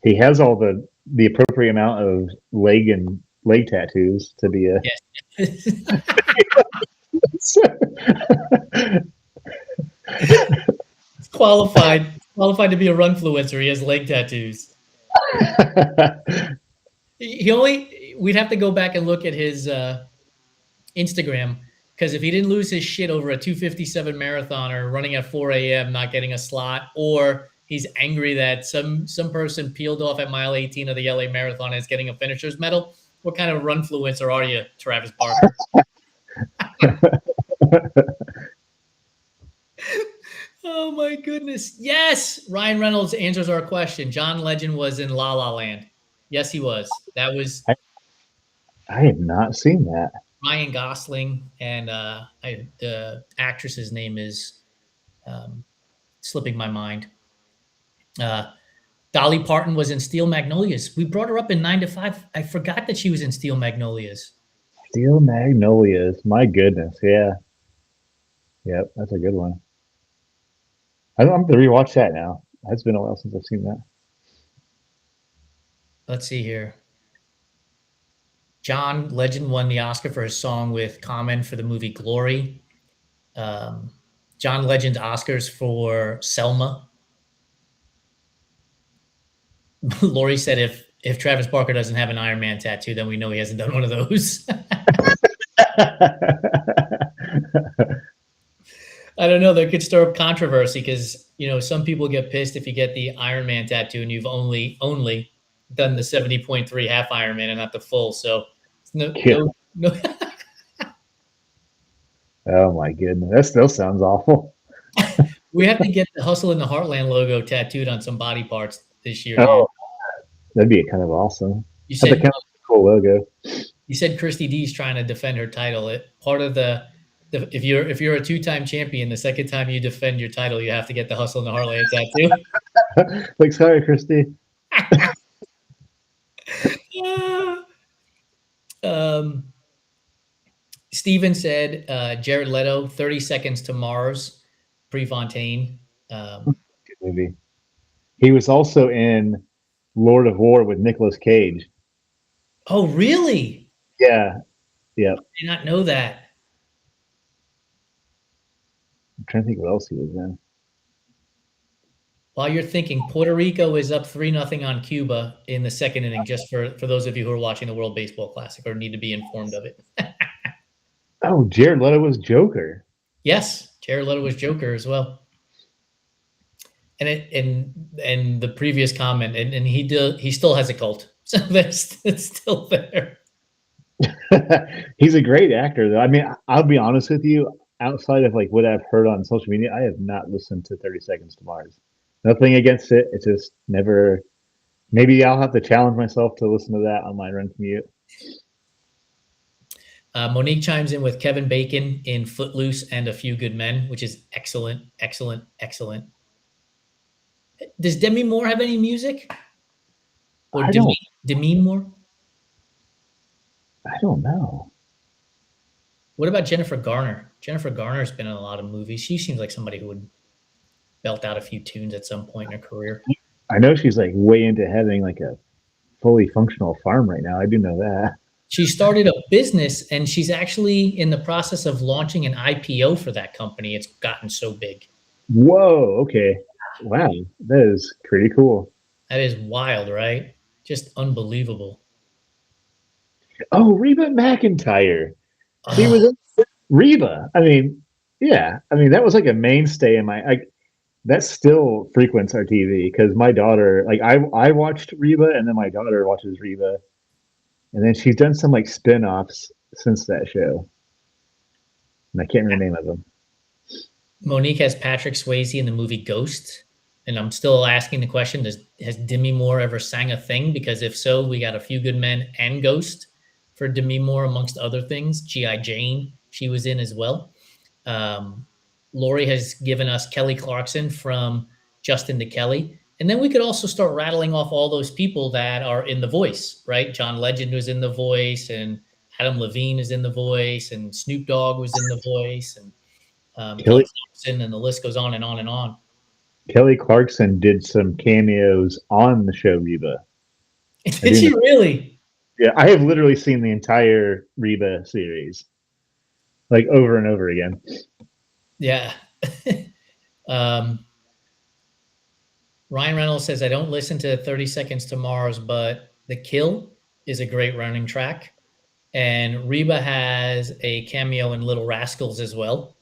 he has all the appropriate amount of leg tattoos to be a Yes. It's qualified to be a runfluencer. He has leg tattoos. We'd have to go back and look at his Instagram, because if he didn't lose his shit over a 2:57 marathoner running at 4 a.m., not getting a slot, or he's angry that some person peeled off at mile 18 of the LA Marathon and is getting a finisher's medal, what kind of runfluencer are you, Travis Barker? Oh my goodness. Yes. Ryan Reynolds answers our question. John Legend was in La La Land. Yes, he was. That was I have not seen that. Ryan Gosling, and the actress's name is slipping my mind. Dolly Parton was in Steel Magnolias. We brought her up in 9 to 5. I forgot that she was in Steel Magnolias. Steel Magnolias. My goodness. Yeah. Yep. That's a good one. I'm going to rewatch that now. It's been a while since I've seen that. Let's see here. John Legend won the Oscar for his song with Common for the movie Glory. John Legend's Oscars for Selma. Lori said if Travis Barker doesn't have an Iron Man tattoo, then we know he hasn't done one of those. I don't know. That could stir up controversy because, some people get pissed if you get the Iron Man tattoo and you've only done the 70.3 half Ironman and not the full. So no. Oh my goodness. That still sounds awful. We have to get the Hustle in the Heartland logo tattooed on some body parts this year. Oh, that'd be kind of awesome. You said kind of a cool logo. You said Christy D's trying to defend her title. Part of if you're a 2-time champion, the second time you defend your title, you have to get the Hustle in the Heartland tattoo. Like, sorry, Christy. Steven said Jared Leto, 30 Seconds to Mars, Prefontaine. Good movie. He was also in Lord of War with Nicolas Cage. Oh, really? Yeah. Yeah. I did not know that. I'm trying to think what else he was in. While you're thinking, Puerto Rico is up 3-0 on Cuba in the second inning, just for those of you who are watching the World Baseball Classic or need to be informed of it. Oh, Jared Leto was Joker. Yes, Jared Leto was Joker as well. And the previous comment, and he still has a cult, so it's still there. He's a great actor, though. I mean, I'll be honest with you. Outside of like what I've heard on social media, I have not listened to 30 Seconds to Mars. Nothing against it. It's just never. Maybe I'll have to challenge myself to listen to that on my run commute. Monique chimes in with Kevin Bacon in Footloose and A Few Good Men, which is excellent, excellent, excellent. Does Demi Moore have any music? Or Demi Moore? I don't know. What about Jennifer Garner? Jennifer Garner's been in a lot of movies. She seems like somebody who would belt out a few tunes at some point in her career. I know she's like way into having like a fully functional farm right now. I do know that. She started a business and she's actually in the process of launching an IPO for that company. It's gotten so big. Whoa. Okay. Wow. That is pretty cool. That is wild, right? Just unbelievable. Oh, Reba McEntire. She was in Reba. I mean, yeah. I mean, that was like a mainstay in my. That still frequents our TV because my daughter, like, I watched Reba and then my daughter watches Reba, and then she's done some like spin-offs since that show, and I can't remember the name of them. Monique has Patrick Swayze in the movie Ghost, and I'm still asking the question: has Demi Moore ever sang a thing? Because if so, we got A Few Good Men and Ghost for Demi Moore, amongst other things. G.I. Jane, she was in as well. Lori has given us Kelly Clarkson from Justin to Kelly. And then we could also start rattling off all those people that are in The Voice, right? John Legend was in The Voice, and Adam Levine is in The Voice, and Snoop Dogg was in The Voice, and Kelly Kelly Clarkson, and the list goes on and on and on. Kelly Clarkson did some cameos on the show Reba. Did she really? Yeah, I have literally seen the entire Reba series, like over and over again. Yeah. Ryan Reynolds says, I don't listen to 30 Seconds to Mars, but The Kill is a great running track. And Reba has a cameo in Little Rascals as well.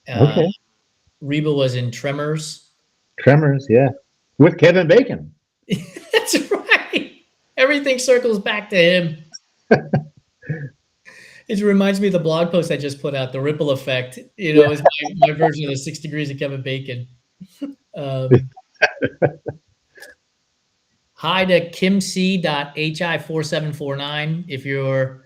Okay. Reba was in Tremors. Tremors, yeah. With Kevin Bacon. That's right. Everything circles back to him. It reminds me of the blog post I just put out, The Ripple Effect, is my version of the 6 Degrees of Kevin Bacon. Hi to kimc.hi4749. If you're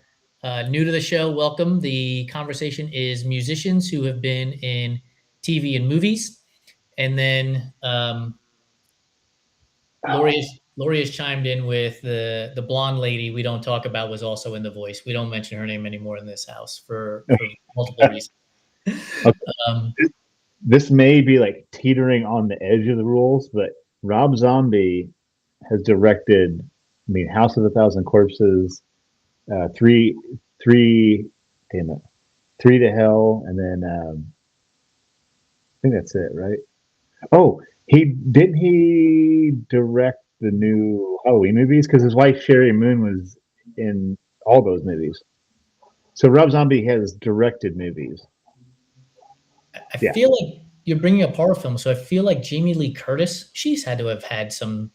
new to the show, welcome. The conversation is musicians who have been in TV and movies. And then Lori has chimed in with the blonde lady we don't talk about was also in The Voice. We don't mention her name anymore in this house for multiple reasons. Okay. This may be like teetering on the edge of the rules, but Rob Zombie has directed, House of a Thousand Corpses, three to Hell, and then I think that's it, right? Oh, he direct the new Halloween movies, because his wife Sherry Moon was in all those movies. So Rob Zombie has directed movies. I feel like you're bringing up horror films, so I feel like Jamie Lee Curtis, she's had to have had some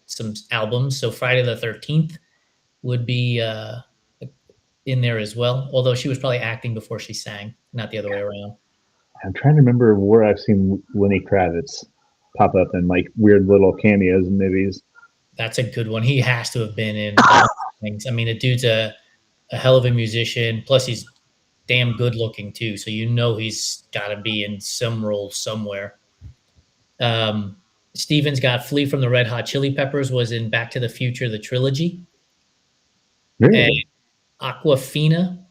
albums. So Friday the 13th would be in there as well, although she was probably acting before she sang, not the other way around. I'm trying to remember where I've seen Lenny Kravitz pop up in like weird little cameos in movies. That's a good one. He has to have been in things. The dude's a hell of a musician. Plus, he's damn good looking too. So he's got to be in some role somewhere. Steven's got Flea from the Red Hot Chili Peppers was in Back to the Future, the trilogy. Really? And Aquafina,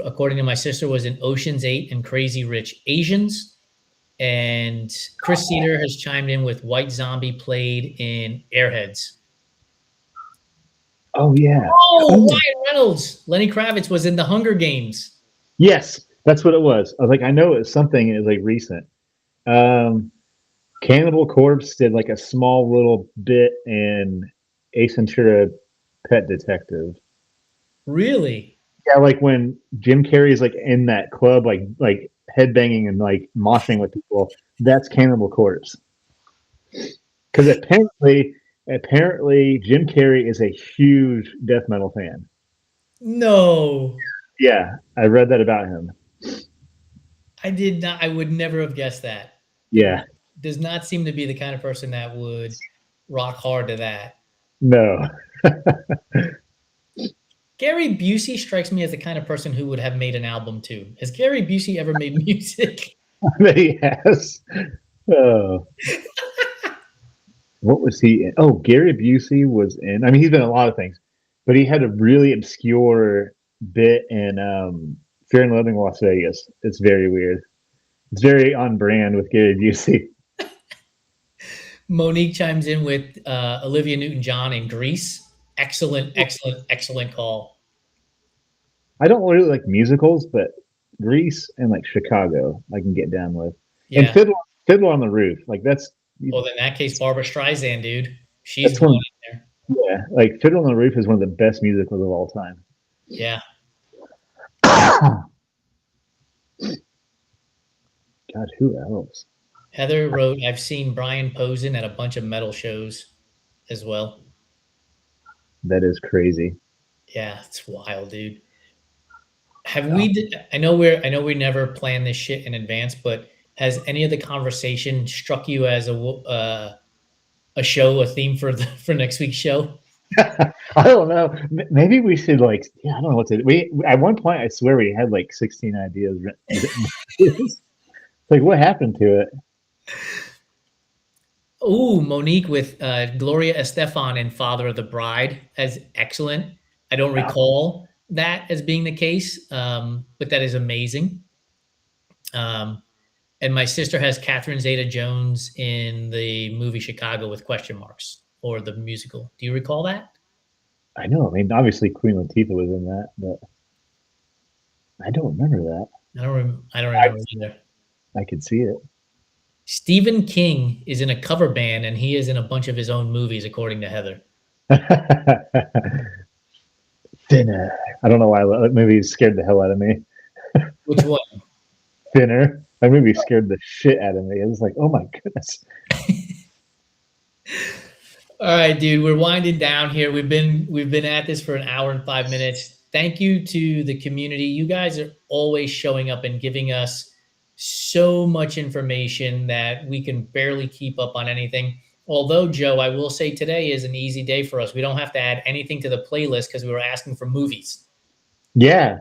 according to my sister, was in Ocean's 8 and Crazy Rich Asians. And Chris Cedar has chimed in with White Zombie played in Airheads. Oh, yeah. Oh, Ryan Reynolds. Lenny Kravitz was in The Hunger Games. Yes, that's what it was. I was like, I know it was something. It was like recent. Cannibal Corpse did like a small little bit in Ace Ventura: Pet Detective. Really? Yeah, like when Jim Carrey is like in that club, like headbanging and like moshing with people. That's Cannibal Corpse. Because apparently Jim Carrey is a huge death metal fan. No. Yeah, I read that about him. I did not. I would never have guessed that. Yeah. Does not seem to be the kind of person that would rock hard to that. No. Gary Busey strikes me as the kind of person who would have made an album too. Has Gary Busey ever made music? He has. Oh. What was he in? Oh, Gary Busey was in. He's been in a lot of things, but he had a really obscure bit in Fear and Loathing in Las Vegas. It's very weird. It's very on brand with Gary Busey. Monique chimes in with Olivia Newton-John in Grease. Excellent call. I don't really like musicals, but Grease and like Chicago, I can get down with. Yeah. And Fiddler on the Roof, like that's. Well, in that case, Barbra Streisand, dude, she's one in there. Yeah, like Fiddler on the Roof is one of the best musicals of all time. Yeah. God, who else? Heather wrote, I've seen Brian Posen at a bunch of metal shows as well. That is crazy. Yeah, it's wild, dude. I know we never plan this shit in advance, but has any of the conversation struck you as a show, a theme for next week's show? I don't know. Maybe we should like. Yeah, I don't know what to do. We at one point, I swear, we had like 16 ideas written. It's like, what happened to it? Ooh, Monique with Gloria Estefan in Father of the Bride as excellent. I don't Oh, recall that as being the case, but that is amazing. Um, and my sister has Catherine Zeta-Jones in the movie Chicago with question marks, or the musical. Do you recall that? I know. I mean, obviously, Queen Latifah was in that, but I don't remember that. I don't I remember either. I could see it. Stephen King is in a cover band, and he is in a bunch of his own movies, according to Heather. Thinner. I don't know why that movie scared the hell out of me. Which one? Thinner. That movie scared the shit out of me. I was like, oh my goodness. All right, dude, we're winding down here. We've been at this for an hour and 5 minutes. Thank you to the community. You guys are always showing up and giving us so much information that we can barely keep up on anything. Although, Joe, I will say today is an easy day for us. We don't have to add anything to the playlist because we were asking for movies. Yeah.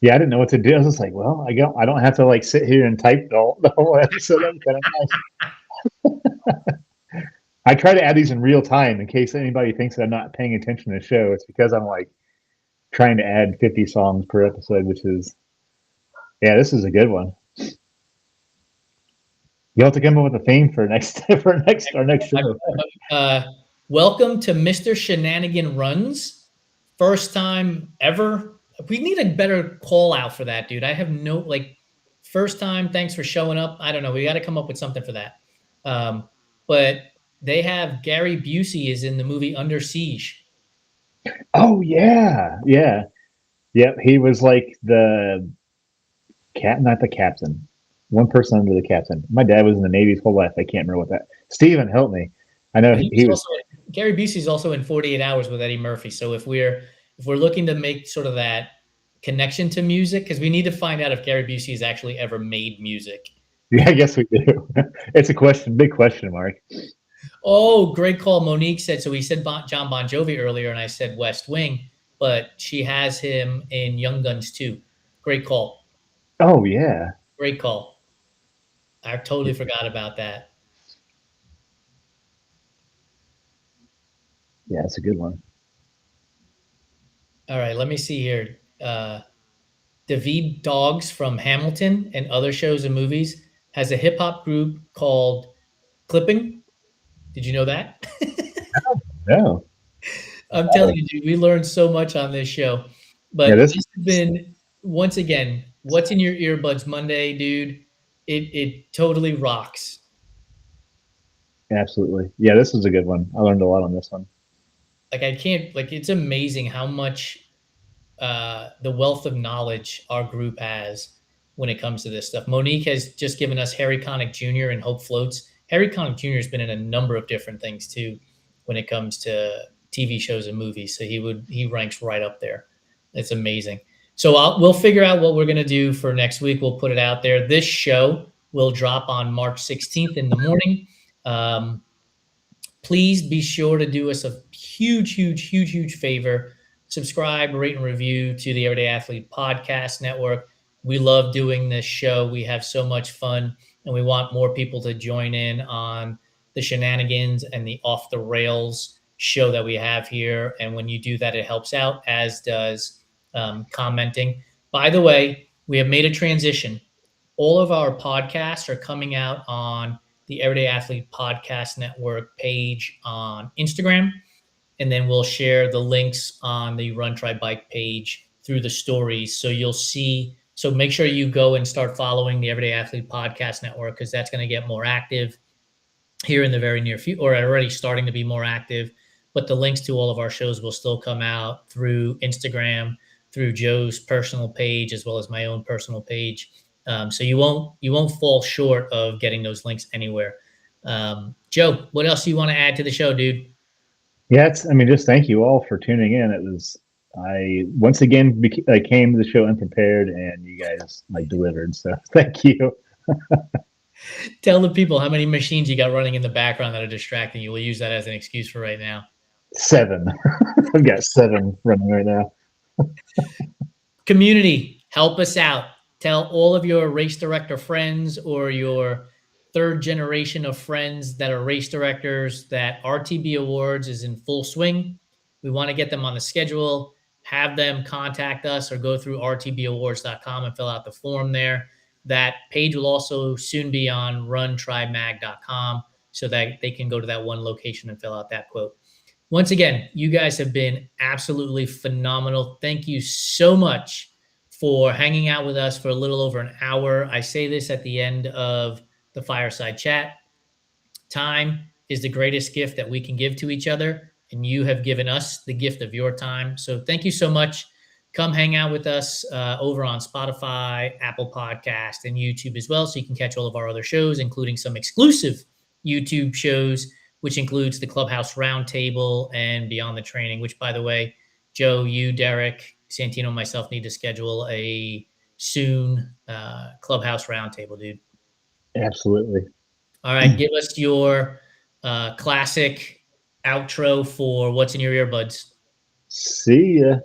Yeah, I didn't know what to do. I was just like, well, I don't have to like sit here and type the whole episode. That was kind of nice. I try to add these in real time in case anybody thinks that I'm not paying attention to the show. It's because I'm like trying to add 50 songs per episode, which is, yeah, this is a good one. You'll have to come up with a theme for next for next our next show. Uh, Welcome to Mr. Shenanigan Runs. First time ever. We need a better call out for that, dude. I have no like first time. Thanks for showing up. I don't know. We got to come up with something for that. But they have Gary Busey is in the movie Under Siege. Oh yeah, yeah, yep. He was like the not the captain, one person under the captain. My dad was in the Navy his whole life. I can't remember what that. Steven, help me. I know But he was he was. also Gary Busey is also in 48 Hours with Eddie Murphy. So if we're looking to make sort of that connection to music, because we need to find out if Gary Busey has actually ever made music. Yeah, I guess we do. It's a question, big question mark. Oh, great call. Monique said so. He said John Bon Jovi earlier, and I said West Wing, but she has him in Young Guns too. Great call. Oh yeah, Great call. I totally forgot about that. yeah, it's a good one. All right, let me see here. David Dogs from Hamilton and other shows and movies has a hip hop group called Clipping. Did you know that? No, I'm telling you, dude, we learned so much on this show. yeah, But this this has been once again, what's in your earbuds Monday, dude? It totally rocks. absolutely. Yeah, this is a good one. I learned a lot on this one. Like I can't like it's amazing how much the wealth of knowledge our group has when it comes to this stuff. Monique has just given us Harry Connick Jr. and Hope Floats. Harry Connick Jr. has been in a number of different things too when it comes to TV shows and movies. So he ranks right up there. It's amazing. So we'll figure out what we're going to do for next week. We'll put it out there. This show will drop on March 16th in the morning. Um, Please be sure to do us a huge favor. Subscribe, rate, and review to the Everyday Athlete Podcast Network. We love doing this show. We have so much fun, and we want more people to join in on the shenanigans and the off the rails show that we have here. And when you do that, it helps out, as does commenting. By the way, we have made a transition. All of our podcasts are coming out on the Everyday Athlete Podcast Network page on Instagram. And then we'll share the links on the Run Try Bike page through the stories. So you'll see. So make sure you go and start following the Everyday Athlete Podcast Network, because that's going to get more active here in the very near future, or already starting to be more active. But the links to all of our shows will still come out through Instagram, through Joe's personal page, as well as my own personal page. So you won't fall short of getting those links anywhere. Joe, what else do you want to add to the show, dude? Yeah, it's. I mean, just thank you all for tuning in. It was. I once again I came to the show unprepared, and you guys like delivered. So thank you. Tell the people how many machines you got running in the background that are distracting you. We'll use that as an excuse for right now. 7. I've got 7 running right now. Community, help us out. Tell all of your race director friends or your third generation of friends that are race directors that RTB Awards is in full swing. We want to get them on the schedule, have them contact us or go through rtbawards.com and fill out the form there. That page will also soon be on runtrymag.com so that they can go to that one location and fill out that quote. Once again, you guys have been absolutely phenomenal. Thank you so much for hanging out with us for a little over an hour. I say this at the end of the fireside chat. Time is the greatest gift that we can give to each other, and you have given us the gift of your time. So thank you so much. Come hang out with us over on Spotify, Apple Podcast, and YouTube as well, so you can catch all of our other shows, including some exclusive YouTube shows, which includes the Clubhouse Roundtable and Beyond the Training, which, by the way, Joe, you, Derek, Santino, and myself need to schedule a soon Clubhouse Roundtable, dude. Absolutely. All right, give us your classic outro for what's in your earbuds. See ya.